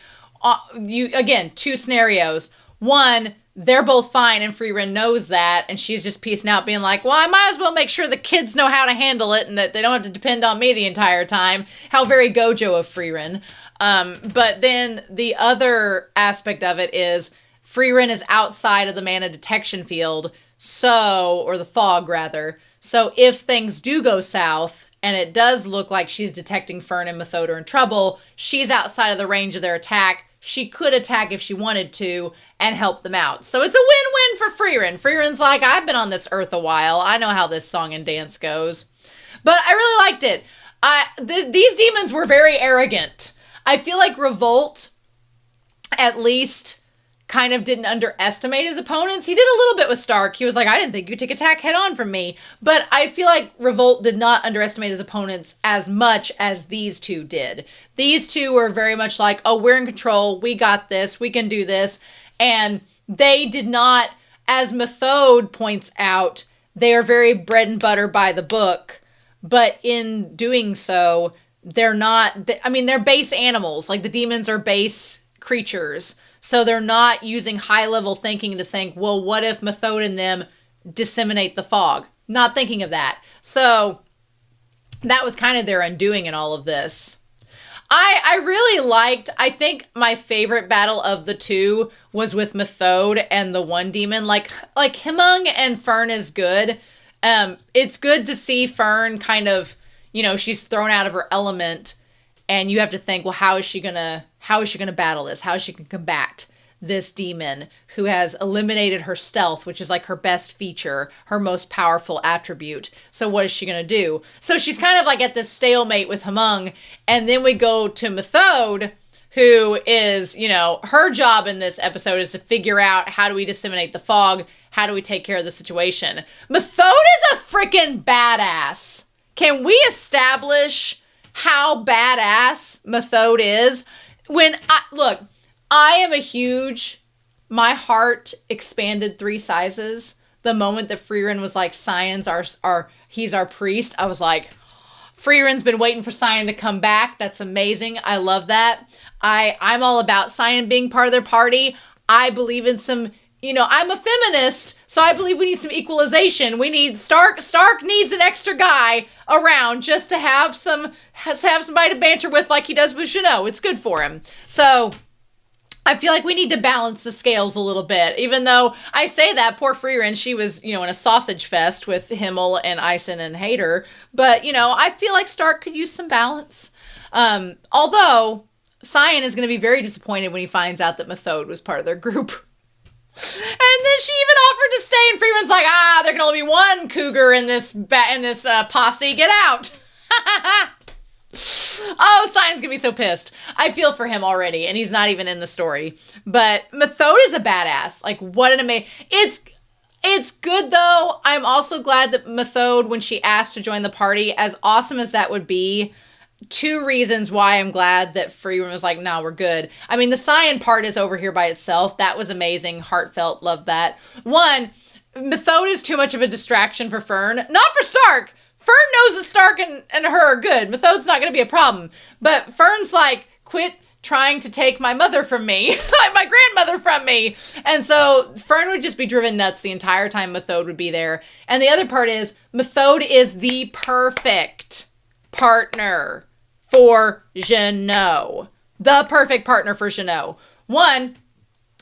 two scenarios. One, they're both fine and Frieren knows that and she's just piecing out being like, well, I might as well make sure the kids know how to handle it and that they don't have to depend on me the entire time. How very Gojo of Frieren. But then the other aspect of it is Frieren is outside of the mana detection field, or the fog rather. So if things do go south and it does look like she's detecting Fern and Methode are in trouble, she's outside of the range of their attack. She could attack if she wanted to and help them out. So it's a win-win for Frieren. Frieren's like, I've been on this earth a while. I know how this song and dance goes. But I really liked it. These demons were very arrogant. I feel like Revolt, at least, kind of didn't underestimate his opponents. He did a little bit with Stark. He was like, I didn't think you'd take attack head on from me. But I feel like Revolt did not underestimate his opponents as much as these two did. These two were very much like, oh, we're in control. We got this. We can do this. And they did not as Methode points out, they are very bread and butter by the book, but in doing so, they're not, I mean, they're base animals. Like, the demons are base creatures. So they're not using high-level thinking to think, well, what if Methode and them disseminate the fog? Not thinking of that. So that was kind of their undoing in all of this. I really liked, I think my favorite battle of the two was with Methode and the one demon. Like Himung and Fern is good. It's good to see Fern kind of, you know, she's thrown out of her element, and you have to think, well, how is she gonna battle this? How is she gonna combat this demon who has eliminated her stealth, which is like her best feature, her most powerful attribute. So what is she going to do? So she's kind of like at this stalemate with Himung. And then we go to Methode, who is, you know, her job in this episode is to figure out, how do we disseminate the fog? How do we take care of the situation? Methode is a freaking badass. Can we establish how badass Methode is? I am a huge, my heart expanded 3 sizes. The moment that Frieren was like, Sion's he's our priest, I was like, Frieren's been waiting for Sion to come back. That's amazing. I love that. I'm all about Sion being part of their party. I believe in some, you know, I'm a feminist, so I believe we need some equalization. We need, Stark needs an extra guy around just to have somebody to banter with like he does with Jeannot. It's good for him. So I feel like we need to balance the scales a little bit, even though I say that, poor Frieren, she was, you know, in a sausage fest with Himmel and Ison and Hader. But, you know, I feel like Stark could use some balance. Although, Sion is going to be very disappointed when he finds out that Methode was part of their group. And then she even offered to stay, and Frieren's like, there can only be one cougar in this posse, get out. Oh, Sion's gonna be so pissed. I feel for him already, and he's not even in the story. But Methode is a badass. Like, what an amazing... It's good, though. I'm also glad that Methode, when she asked to join the party, as awesome as that would be, 2 reasons why I'm glad that Frieren was like, nah, we're good. I mean, the Sion part is over here by itself. That was amazing. Heartfelt. Loved that. 1, Methode is too much of a distraction for Fern. Not for Stark. Fern knows that Stark and her are good. Methode's not going to be a problem. But Fern's like, quit trying to take my mother from me. Like my grandmother from me. And so Fern would just be driven nuts the entire time Methode would be there. And the other part is, Methode is the perfect partner for Jeannot. The perfect partner for Jeannot. 1,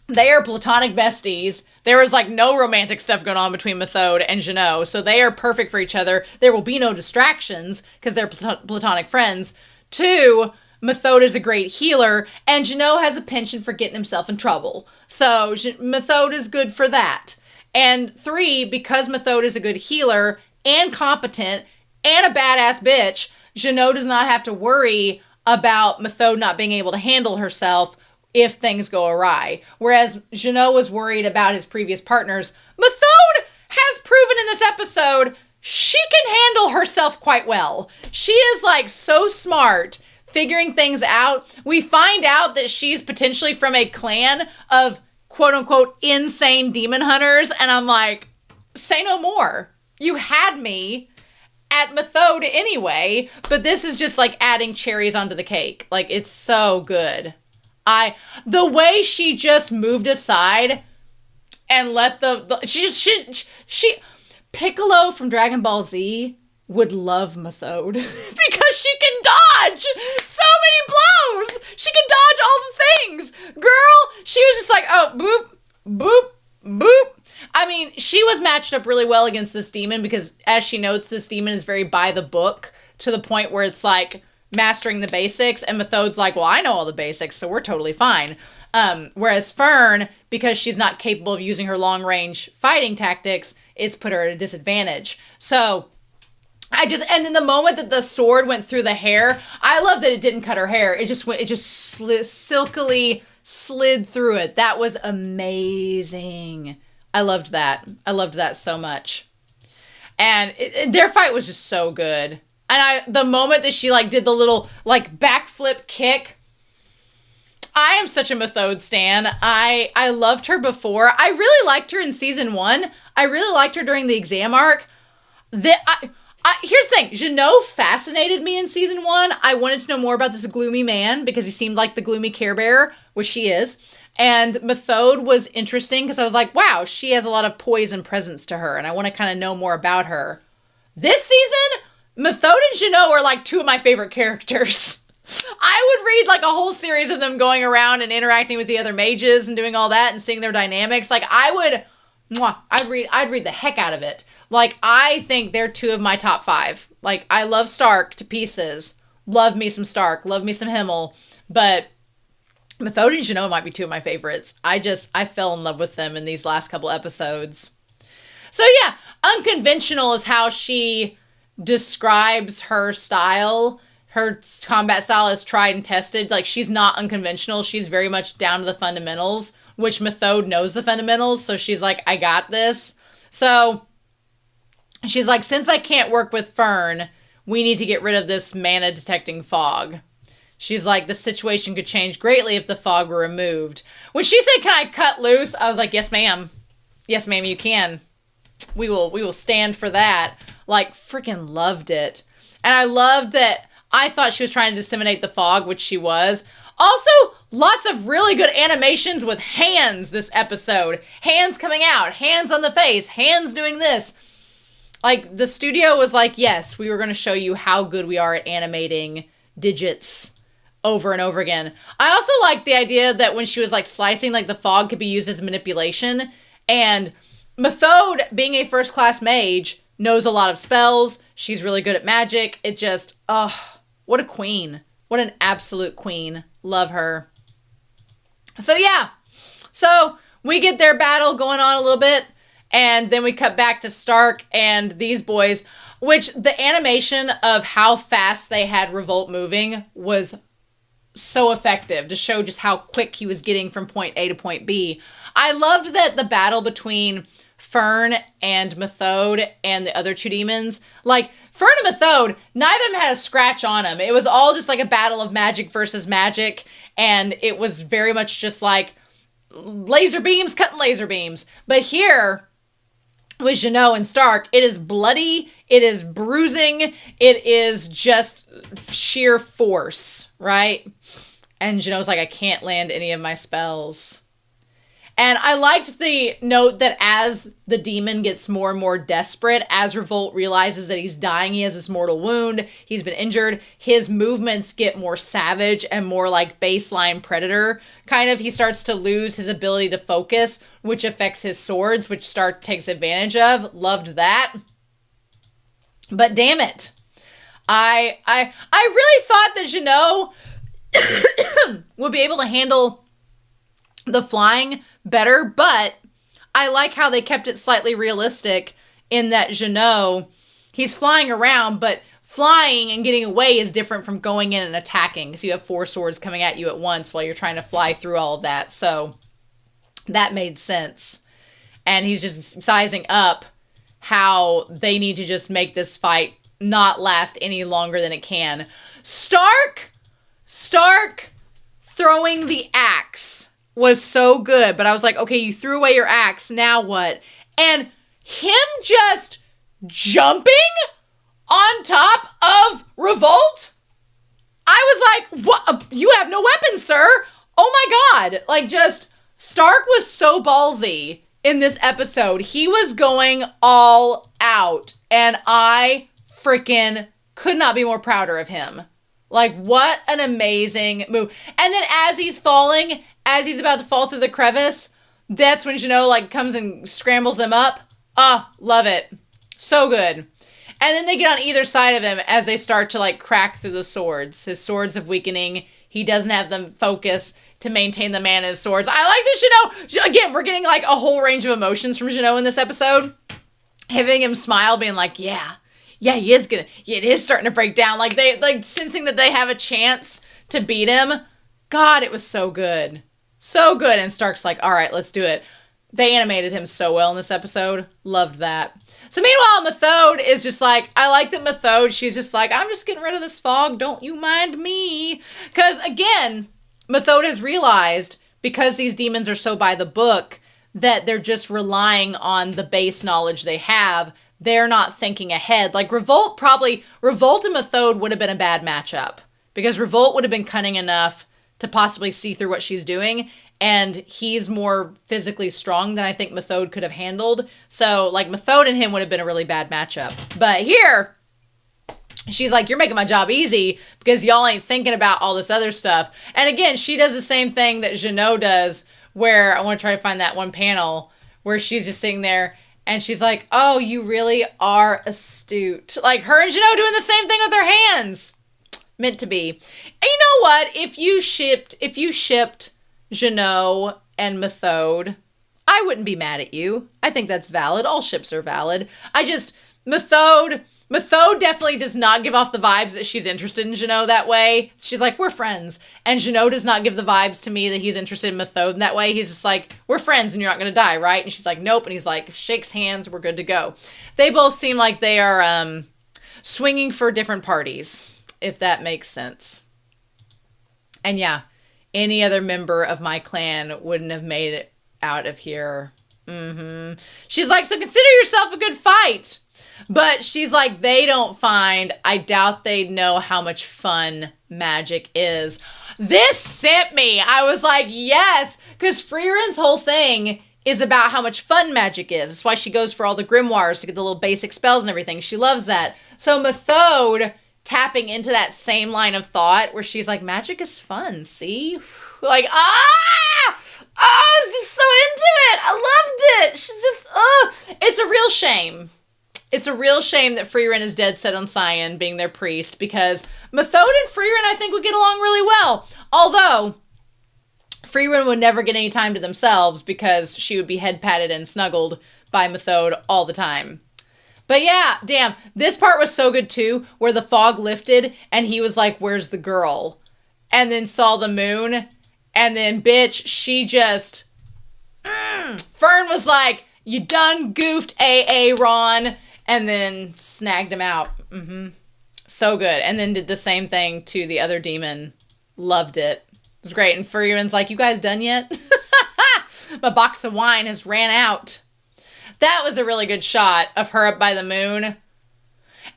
they are platonic besties. There was like no romantic stuff going on between Methode and Jeannot, so they are perfect for each other. There will be no distractions because they're platonic friends. 2, Methode is a great healer, and Jeannot has a penchant for getting himself in trouble. So Methode is good for that. And 3, because Methode is a good healer and competent and a badass bitch, Jeannot does not have to worry about Methode not being able to handle herself if things go awry. Whereas Jeannot was worried about his previous partners, Methode has proven in this episode she can handle herself quite well. She is like so smart figuring things out. We find out that she's potentially from a clan of quote unquote insane demon hunters. And I'm like, say no more. You had me at Methode anyway, but this is just like adding cherries onto the cake. Like, it's so good. The way she just moved aside and let she Piccolo from Dragon Ball Z would love Methode because she can dodge so many blows. She can dodge all the things. Girl, she was just like, oh, boop, boop, boop. I mean, she was matched up really well against this demon because, as she notes, this demon is very by the book to the point where it's like mastering the basics, and Methode's like, well, I know all the basics, so we're totally fine. Whereas Fern, because she's not capable of using her long-range fighting tactics, it's put her at a disadvantage. So, and then the moment that the sword went through the hair, I love that it didn't cut her hair. It just silkily slid through it. That was amazing. I loved that. I loved that so much. And their fight was just so good. And the moment that she like did the little like backflip kick, I am such a Methode stan. I loved her before. I really liked her in season 1. I really liked her during the exam arc. Here's the thing. Jeannot fascinated me in season 1. I wanted to know more about this gloomy man because he seemed like the gloomy Care Bear, which she is. And Methode was interesting because I was like, wow, she has a lot of poise and presence to her, and I want to kind of know more about her. This season, Methode and Jeannot are like 2 of my favorite characters. I would read like a whole series of them going around and interacting with the other mages and doing all that and seeing their dynamics. Like I'd read the heck out of it. Like I think they're 2 of my top 5. Like I love Stark to pieces. Love me some Stark. Love me some Himmel. But Methode and Jeannot might be 2 of my favorites. I fell in love with them in these last couple episodes. So yeah, unconventional is how she describes her style. Her combat style is tried and tested. Like, she's not unconventional. She's very much down to the fundamentals, which Methode knows the fundamentals. So she's like, I got this. So she's like, since I can't work with Fern, we need to get rid of this mana detecting fog. She's like, the situation could change greatly if the fog were removed. When she said, can I cut loose? I was like, yes, ma'am. Yes, ma'am, you can. We will stand for that. Like, freaking loved it. And I loved that I thought she was trying to disseminate the fog, which she was. Also, lots of really good animations with hands this episode. Hands coming out, hands on the face, hands doing this. Like, the studio was like, yes, we were going to show you how good we are at animating digits over and over again. I also liked the idea that when she was, like, slicing, like, the fog could be used as manipulation. And Methode, being a first-class mage, knows a lot of spells. She's really good at magic. It just, what a queen. What an absolute queen. Love her. So yeah. So we get their battle going on a little bit. And then we cut back to Stark and these boys. Which the animation of how fast they had Revolt moving was so effective. To show just how quick he was getting from point A to point B. I loved that the battle between Fern and Methode and the other 2 demons. Like, Fern and Methode, neither of them had a scratch on them. It was all just like a battle of magic versus magic. And it was very much just like laser beams cutting laser beams. But here, with Jeannot and Stark, it is bloody. It is bruising. It is just sheer force, right? And Jeannot's like, I can't land any of my spells. And I liked the note that as the demon gets more and more desperate, as Revolt realizes that he's dying, he has this mortal wound, he's been injured, his movements get more savage and more like baseline predator. Kind of, he starts to lose his ability to focus, which affects his swords, which Stark takes advantage of. Loved that. But damn it. I really thought that Jeannot would be able to handle the flying better, but I like how they kept it slightly realistic in that Jeannot, he's flying around, but flying and getting away is different from going in and attacking. So you have 4 swords coming at you at once while you're trying to fly through all of that. So that made sense. And he's just sizing up how they need to just make this fight not last any longer than it can. Stark throwing the axe was so good, but I was like, okay, you threw away your axe, now what? And him just jumping on top of Revolt? I was like, what? You have no weapon, sir. Oh my God. Like, just, Stark was so ballsy in this episode. He was going all out, and I freaking could not be more prouder of him. Like, what an amazing move. And then as he's falling, as he's about to fall through the crevice, that's when Jeannot, like, comes and scrambles him up. Love it. So good. And then they get on either side of him as they start to, like, crack through the swords. His swords of weakening. He doesn't have them focus to maintain the mana of his swords. I like this Jeannot. Again, we're getting, like, a whole range of emotions from Jeannot in this episode. Having him smile, being like, yeah, it is starting to break down. Like, they, like, sensing that they have a chance to beat him. God, it was so good. So good. And Stark's like, all right, let's do it. They animated him so well in this episode. Loved that. So meanwhile, Methode is just like, I like that Methode, she's just like, I'm just getting rid of this fog. Don't you mind me. Because again, Methode has realized, because these demons are so by the book, that they're just relying on the base knowledge they have. They're not thinking ahead. Like Revolt and Methode would have been a bad matchup, because Revolt would have been cunning enough to possibly see through what she's doing, and he's more physically strong than I think Methode could have handled. So like Methode and him would have been a really bad matchup. But here, she's like, you're making my job easy because y'all ain't thinking about all this other stuff. And again, she does the same thing that Genau does, where I want to try to find that one panel where she's just sitting there and she's like, oh, you really are astute. Like her and Genau doing the same thing with their hands. Meant to be. And you know what? If you shipped Genau and Methode, I wouldn't be mad at you. I think that's valid. All ships are valid. Methode definitely does not give off the vibes that she's interested in Genau that way. She's like, we're friends. And Genau does not give the vibes to me that he's interested in Methode in that way. He's just like, we're friends and you're not going to die, right? And she's like, nope. And he's like, shakes hands, we're good to go. They both seem like they are swinging for different parties, if that makes sense. And yeah, any other member of my clan wouldn't have made it out of here. She's like, so consider yourself a good fight. But she's like, they don't find, I doubt they'd know how much fun magic is. This sent me. I was like, yes, because Frieren's whole thing is about how much fun magic is. That's why she goes for all the grimoires to get the little basic spells and everything. She loves that. So Methode tapping into that same line of thought where she's like, magic is fun, see? Like, I was just so into it. I loved it. She just, it's a real shame. It's a real shame that Frieren is dead set on Cyan being their priest, because Methode and Frieren, I think, would get along really well. Although, Frieren would never get any time to themselves because she would be head patted and snuggled by Methode all the time. But yeah, damn, this part was so good too, where the fog lifted and he was like, where's the girl? And then saw the moon, and then bitch, she just, Fern was like, you done goofed, Ron. And then snagged him out. So good. And then did the same thing to the other demon. Loved it. It was great. And Frieren's like, you guys done yet? My box of wine has ran out. That was a really good shot of her up by the moon.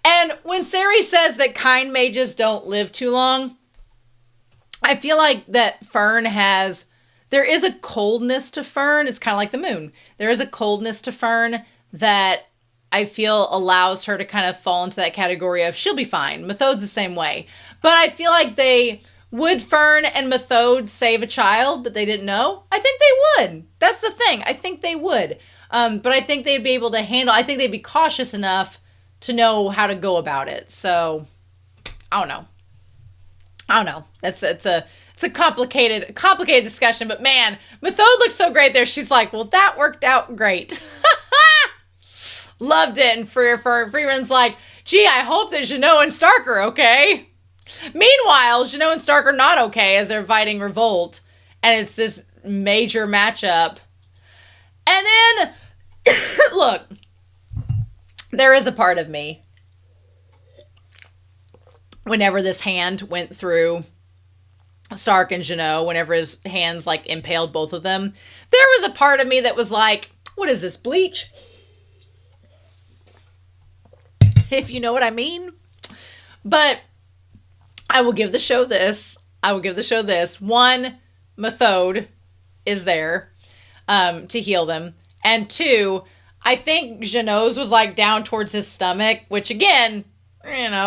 And when Sari says that kind mages don't live too long, I feel like that Fern there is a coldness to Fern. It's kind of like the moon. There is a coldness to Fern that I feel allows her to kind of fall into that category of she'll be fine. Methode's the same way. But I feel like would Fern and Methode save a child that they didn't know? I think they would. That's the thing. I think they would. But I think they'd be able to I think they'd be cautious enough to know how to go about it. So, I don't know. It's a complicated discussion, but man, Methode looks so great there. She's like, well, that worked out great. Loved it. And Frieren's like, gee, I hope that Genau and Stark are okay. Meanwhile, Genau and Stark are not okay as they're fighting Revolt. And it's this major matchup. And then, look, there is a part of me, whenever this hand went through Stark and Genau, whenever his hands like impaled both of them, there was a part of me that was like, what is this, bleach? If you know what I mean. But I will give the show this. One, Methode is there to heal them. And two, I think Genau's was like down towards his stomach, which again,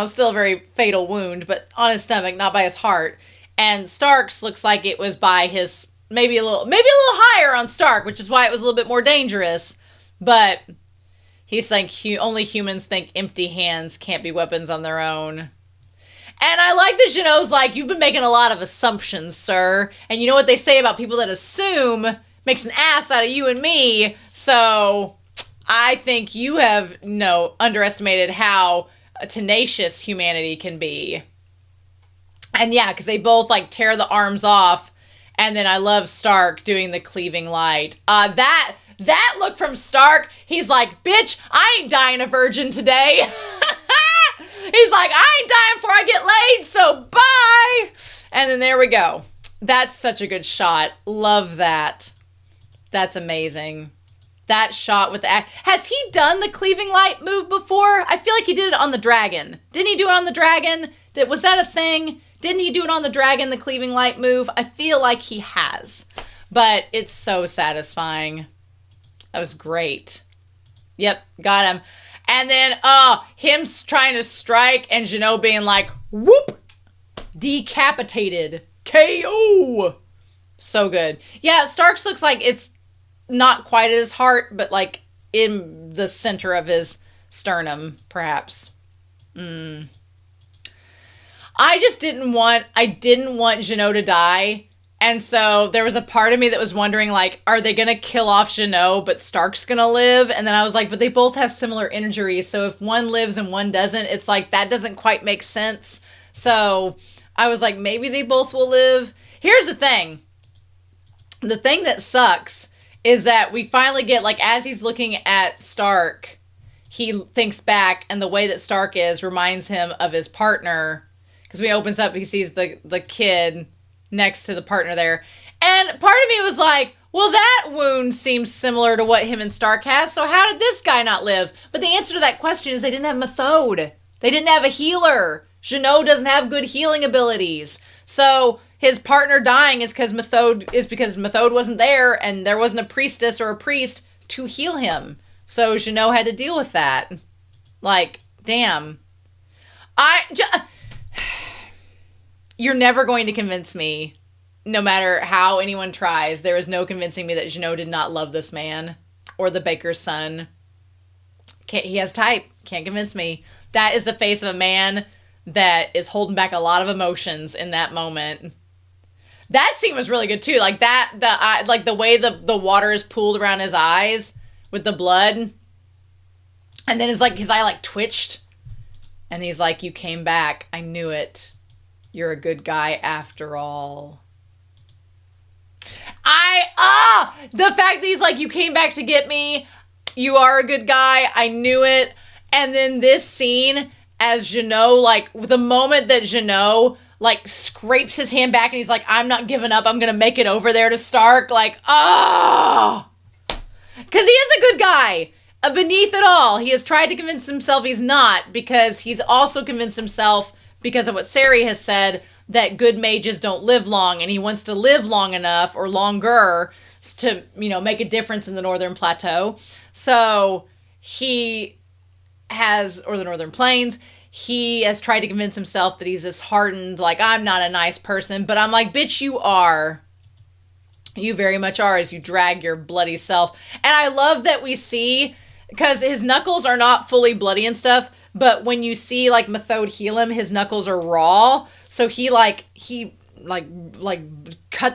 still a very fatal wound, but on his stomach, not by his heart. And Stark's looks like it was by his, maybe a little higher on Stark, which is why it was a little bit more dangerous. But he's like, only humans think empty hands can't be weapons on their own. And I like that Genau's like, you've been making a lot of assumptions, sir. And you know what they say about people that assume makes an ass out of you and me. So I think you have underestimated how tenacious humanity can be. And yeah, because they both like tear the arms off. And then I love Stark doing the cleaving light. That look from Stark, he's like, bitch, I ain't dying a virgin today. He's like, I ain't dying before I get laid, so bye. And then there we go. That's such a good shot. Love that. That's amazing. That shot with the... Has he done the cleaving light move before? I feel like he did it on the dragon. Didn't he do it on the dragon? Was that a thing? Didn't he do it on the dragon, the cleaving light move? I feel like he has. But it's so satisfying. That was great. Yep, got him. And then, him trying to strike and Jeannot being like, whoop! Decapitated. KO! So good. Yeah, Starks looks like it's not quite at his heart, but like in the center of his sternum, perhaps. I didn't want Jeannot to die. And so there was a part of me that was wondering, like, are they going to kill off Jeannot, but Stark's going to live? And then I was like, but they both have similar injuries. So if one lives and one doesn't, it's like, that doesn't quite make sense. So I was like, maybe they both will live. Here's the thing. The thing that sucks is that we finally get, like, as he's looking at Stark, he thinks back, and the way that Stark is reminds him of his partner. Because when he opens up, he sees the kid next to the partner there. And part of me was like, well, that wound seems similar to what him and Stark has, so how did this guy not live? But the answer to that question is they didn't have Methode. They didn't have a healer. Jeannot doesn't have good healing abilities. So his partner dying is because Methode wasn't there, and there wasn't a priestess or a priest to heal him. So Jeannot had to deal with that. Like, damn. You're never going to convince me, no matter how anyone tries. There is no convincing me that Jeannot did not love this man or the baker's son. He has type. Can't convince me. That is the face of a man that is holding back a lot of emotions in that moment. That scene was really good too. Like that, like the way the water is pooled around his eyes with the blood, and then his eye like twitched, and he's like, "You came back. I knew it. You're a good guy after all." The fact that he's like, "You came back to get me. You are a good guy. I knew it." And then this scene as Jeannot, like the moment that Jeannot like scrapes his hand back and he's like, "I'm not giving up. I'm going to make it over there to Stark." Like, because he is a good guy. Beneath it all, he has tried to convince himself he's not, because he's also convinced himself, because of what Sari has said, that good mages don't live long, and he wants to live long enough or longer to, make a difference in the Northern Plateau. So he has, or the Northern Plains, he has tried to convince himself that he's this hardened, like, I'm not a nice person, but I'm like, bitch, you are. You very much are, as you drag your bloody self. And I love that we see, because his knuckles are not fully bloody and stuff, but when you see, like, Methode heal him, his knuckles are raw. So he cut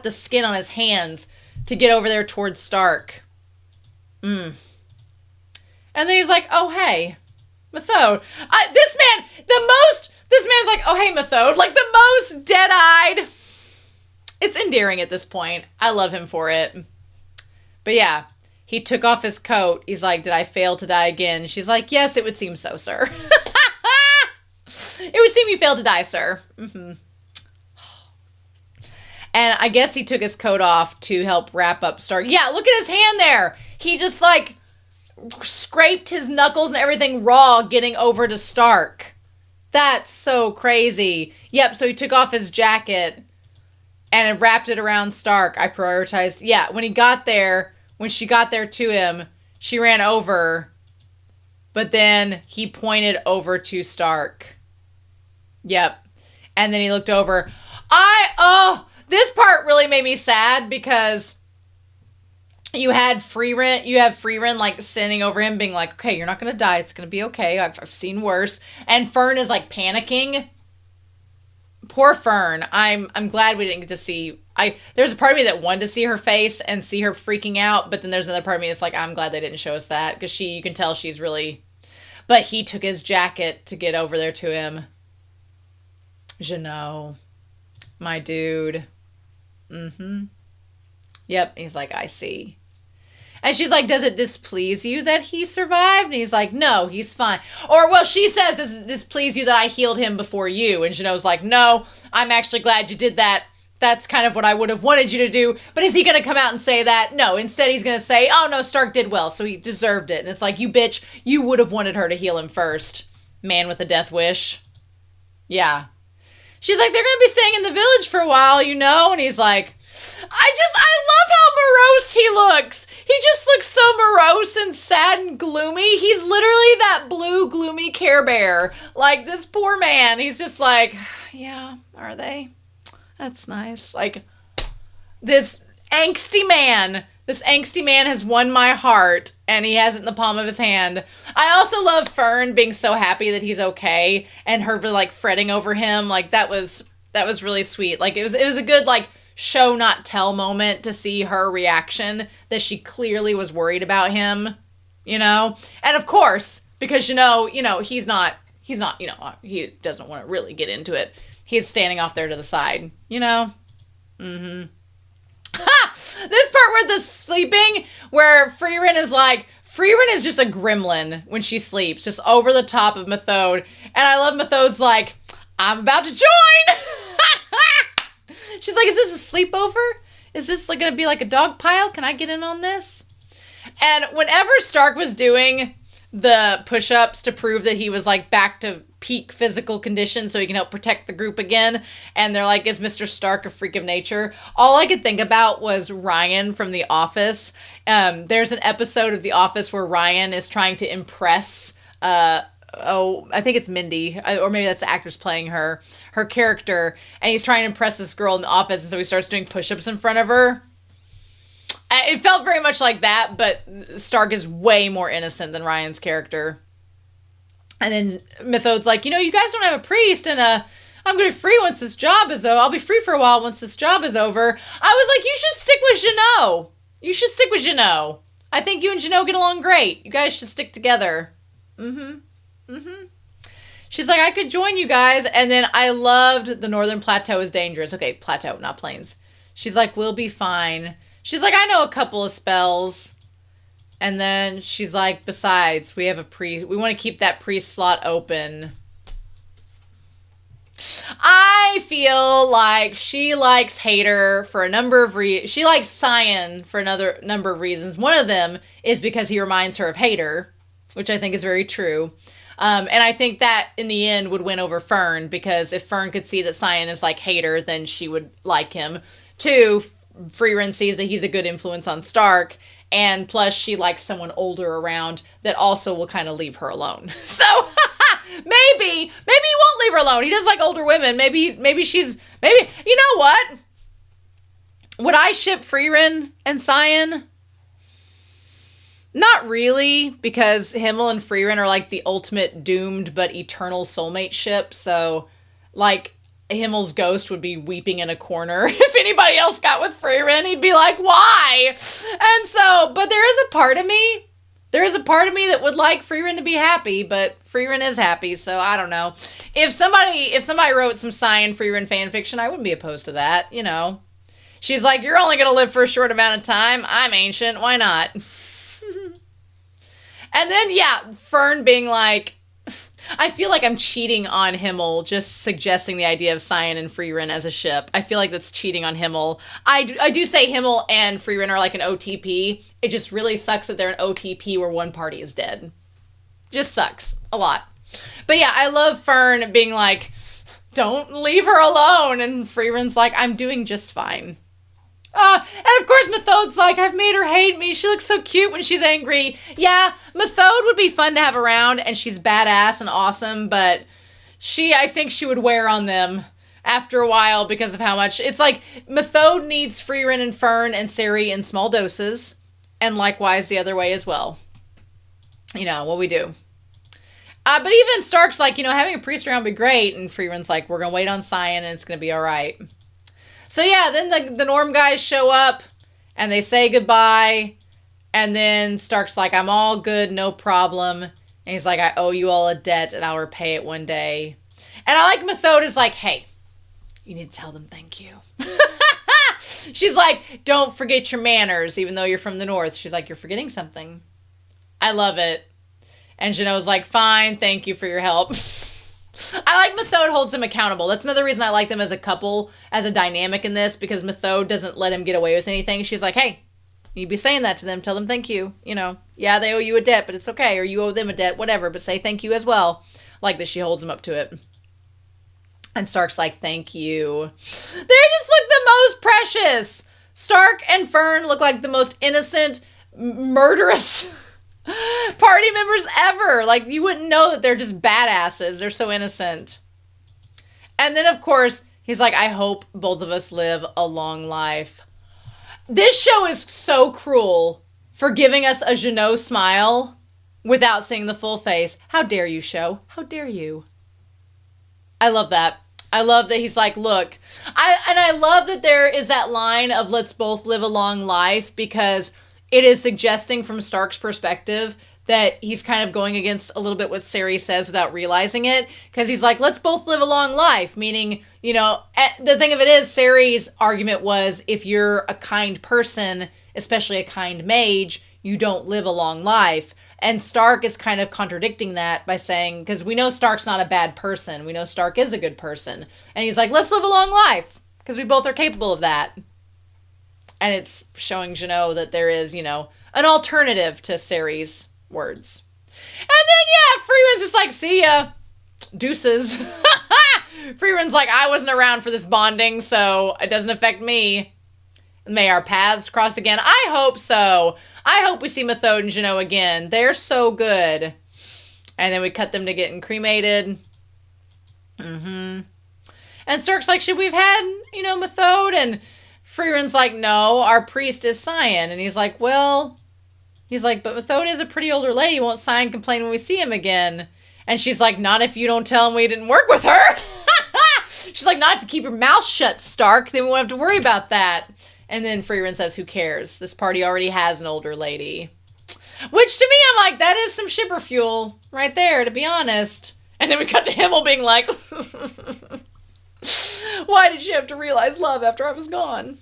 the skin on his hands to get over there towards Stark. And then he's like, "Oh, hey, Methode." This man's like, "Oh, hey, Methode." Like, the most dead-eyed. It's endearing at this point. I love him for it. But yeah, he took off his coat. He's like, "Did I fail to die again?" She's like, "Yes, it would seem so, sir." It would seem you failed to die, sir. And I guess he took his coat off to help wrap up Stark. Yeah, look at his hand there. He just, like, scraped his knuckles and everything raw getting over to Stark. That's so crazy. Yep, so he took off his jacket and wrapped it around Stark. I prioritized. Yeah, when she got there to him, she ran over, but then he pointed over to Stark. Yep. And then he looked over. This part really made me sad, because you have Frieren like sitting over him being like, "Okay, you're not going to die. It's going to be okay. I've seen worse." And Fern is like panicking. Poor Fern. I'm glad we didn't get to see. There's a part of me that wanted to see her face and see her freaking out, but then there's another part of me that's like, I'm glad they didn't show us that, because you can tell she's really. But he took his jacket to get over there to him. Jeannot, my dude. Yep. He's like, "I see." And she's like, "Does it displease you that he survived?" And he's like, "No, he's fine." Or, well, she says, "Does it displease you that I healed him before you?" And Jeannot's like, "No, I'm actually glad you did that, That's kind of what I would have wanted you to do. But is he going to come out and say that? No. Instead, he's going to say, oh, no, Stark did well, so he deserved it. And it's like, you bitch, you would have wanted her to heal him first. Man with a death wish. Yeah. She's like, they're going to be staying in the village for a while, you know? And he's like, I love how morose he looks. He just looks so morose and sad and gloomy. He's literally that blue, gloomy Care Bear. Like, this poor man. He's just like, yeah, are they? That's nice. Like, this angsty man has won my heart, and he has it in the palm of his hand. I also love Fern being so happy that he's okay, and her like fretting over him. Like, that was really sweet. Like, it was a good like show not tell moment to see her reaction that she clearly was worried about him, you know. And of course, because you know he's not he doesn't want to really get into it. He's standing off there to the side, you know? Mm-hmm. Ha! This part where the sleeping, where Frieren is just a gremlin when she sleeps, just over the top of Methode. And I love Methode's like, I'm about to join! She's like, is this a sleepover? Is this like gonna be like a dog pile? Can I get in on this? And whenever Stark was doing the push-ups to prove that he was like back to peak physical condition so he can help protect the group again, and they're like, is Mr. Stark a freak of nature? All I could think about was Ryan from The Office. There's an episode of The Office where Ryan is trying to impress I think it's Mindy, or maybe that's the actress playing her character, and he's trying to impress this girl in the office, and so he starts doing push-ups in front of her. It felt very much like that, but Stark is way more innocent than Ryan's character. And then Methode's like, you guys don't have a priest, and I'm going to be free once this job is over. I'll be free for a while once this job is over. I was like, you should stick with Jeannot. You should stick with Jeannot. I think you and Jeannot get along great. You guys should stick together. She's like, I could join you guys. And then I loved the Northern Plateau is dangerous. Okay, plateau, not plains. She's like, we'll be fine. She's like, I know a couple of spells. And then she's like, besides, we have a priest. We want to keep that priest slot open. I feel like she likes Hater for a number of reasons. She likes Cyan for another number of reasons. One of them is because he reminds her of Hater, which I think is very true. And I think that in the end would win over Fern, because if Fern could see that Cyan is like Hater, then she would like him. Two, Frieren sees that he's a good influence on Stark, and plus she likes someone older around that also will kind of leave her alone. So maybe he won't leave her alone. He does like older women. Maybe you know what? Would I ship Frieren and Cyan? Not really, because Himmel and Frieren are like the ultimate doomed but eternal soulmate ship. So like Himmel's ghost would be weeping in a corner. If anybody else got with Frieren, he'd be like, why? And so, but there is a part of me that would like Frieren to be happy, but Frieren is happy, so I don't know. If somebody wrote some Cyan Frieren fan fiction, I wouldn't be opposed to that, you know. She's like, you're only going to live for a short amount of time. I'm ancient. Why not? And then, yeah, Fern being like, I feel like I'm cheating on Himmel just suggesting the idea of Cyan and Frieren as a ship. I feel like that's cheating on Himmel. I do say Himmel and Frieren are like an OTP. It just really sucks that they're an OTP where one party is dead. Just sucks a lot. But yeah, I love Fern being like, don't leave her alone. And Frieren's like, I'm doing just fine. And of course Methode's like, I've made her hate me. She looks so cute when she's angry. Yeah, Methode would be fun to have around, and she's badass and awesome, but I think she would wear on them after a while because of how much. It's like Methode needs Frieren and Fern and Ciri in small doses, and likewise the other way as well. You know, what we do. But even Stark's like, having a priest around would be great, and Frieren's like, we're going to wait on Cyan and it's going to be all right. So yeah, then the Norm guys show up, and they say goodbye, and then Stark's like, I'm all good, no problem. And he's like, I owe you all a debt, and I'll repay it one day. And I like Methode is like, hey, you need to tell them thank you. She's like, don't forget your manners, even though you're from the North. She's like, you're forgetting something. I love it. And Jeannot's like, fine, thank you for your help. I like Methode holds him accountable. That's another reason I like them as a couple, as a dynamic in this, because Methode doesn't let him get away with anything. She's like, hey, you be saying that to them. Tell them thank you. You know, yeah, they owe you a debt, but it's okay. Or you owe them a debt, whatever, but say thank you as well. Like that she holds him up to it. And Stark's like, thank you. They just look the most precious. Stark and Fern look like the most innocent, murderous party members ever. Like, you wouldn't know that they're just badasses. They're so innocent. And then, of course, he's like, I hope both of us live a long life. This show is so cruel for giving us a Jeannot smile without seeing the full face. How dare you, show? How dare you? I love that. I love that he's like, look, I love that there is that line of let's both live a long life, because it is suggesting from Stark's perspective that he's kind of going against a little bit what Ceres says without realizing it. Because he's like, let's both live a long life. Meaning, you know, the thing of it is, Ceres' argument was if you're a kind person, especially a kind mage, you don't live a long life. And Stark is kind of contradicting that by saying, because we know Stark's not a bad person. We know Stark is a good person. And he's like, let's live a long life, because we both are capable of that. And it's showing Jeannot that there is, you know, an alternative to Ceres' words. And then, yeah, Frieren's just like, see ya. Deuces. Frieren's like, I wasn't around for this bonding, so it doesn't affect me. May our paths cross again. I hope so. I hope we see Methode and Jeannot again. They're so good. And then we cut them to getting cremated. And Stark's like, should we have had, you know, Methode? And Frieren's like, no, our priest is Cyan. And he's like, well, he's like, but Methode is a pretty older lady. Won't Cyan complain when we see him again? And she's like, not if you don't tell him we didn't work with her. She's like, not if you keep your mouth shut, Stark. Then we won't have to worry about that. And then Frieren says, who cares? This party already has an older lady. Which to me, I'm like, that is some shipper fuel right there, to be honest. And then we cut to Himmel being like, why did you have to realize love after I was gone?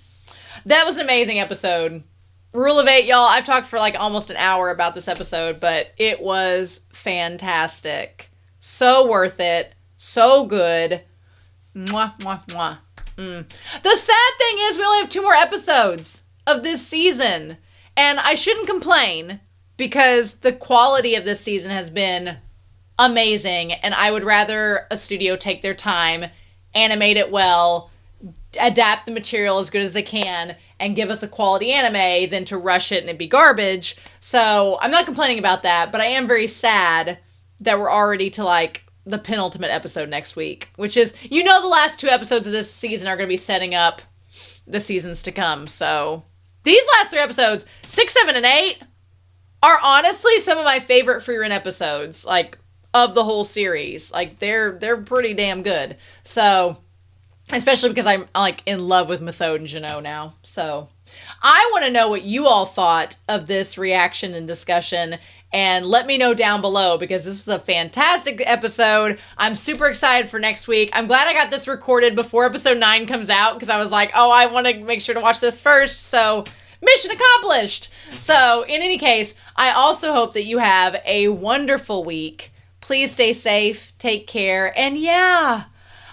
That was an amazing episode. Rule of 8, y'all. I've talked for like almost an hour about this episode, but it was fantastic. So worth it. So good. Mwah, mwah, mwah. The sad thing is we only have 2 more episodes of this season. And I shouldn't complain, because the quality of this season has been amazing. And I would rather a studio take their time, animate it well, adapt the material as good as they can, and give us a quality anime than to rush it and it be garbage. So I'm not complaining about that, but I am very sad that we're already to like the penultimate episode next week, which is, you know, the last 2 episodes of this season are going to be setting up the seasons to come. So these last 3 episodes, 6, 7, and 8, are honestly some of my favorite Frieren episodes, like, of the whole series. Like, they're pretty damn good. So, especially because I'm, like, in love with Methode and Jeannot now. So, I want to know what you all thought of this reaction and discussion. And let me know down below, because this was a fantastic episode. I'm super excited for next week. I'm glad I got this recorded before episode 9 comes out, because I was like, oh, I want to make sure to watch this first. So, mission accomplished. So, in any case, I also hope that you have a wonderful week. Please stay safe, take care, and yeah,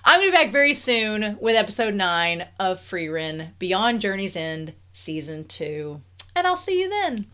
I'm going to be back very soon with episode 9 of Frieren, Beyond Journey's End, Season 2. And I'll see you then.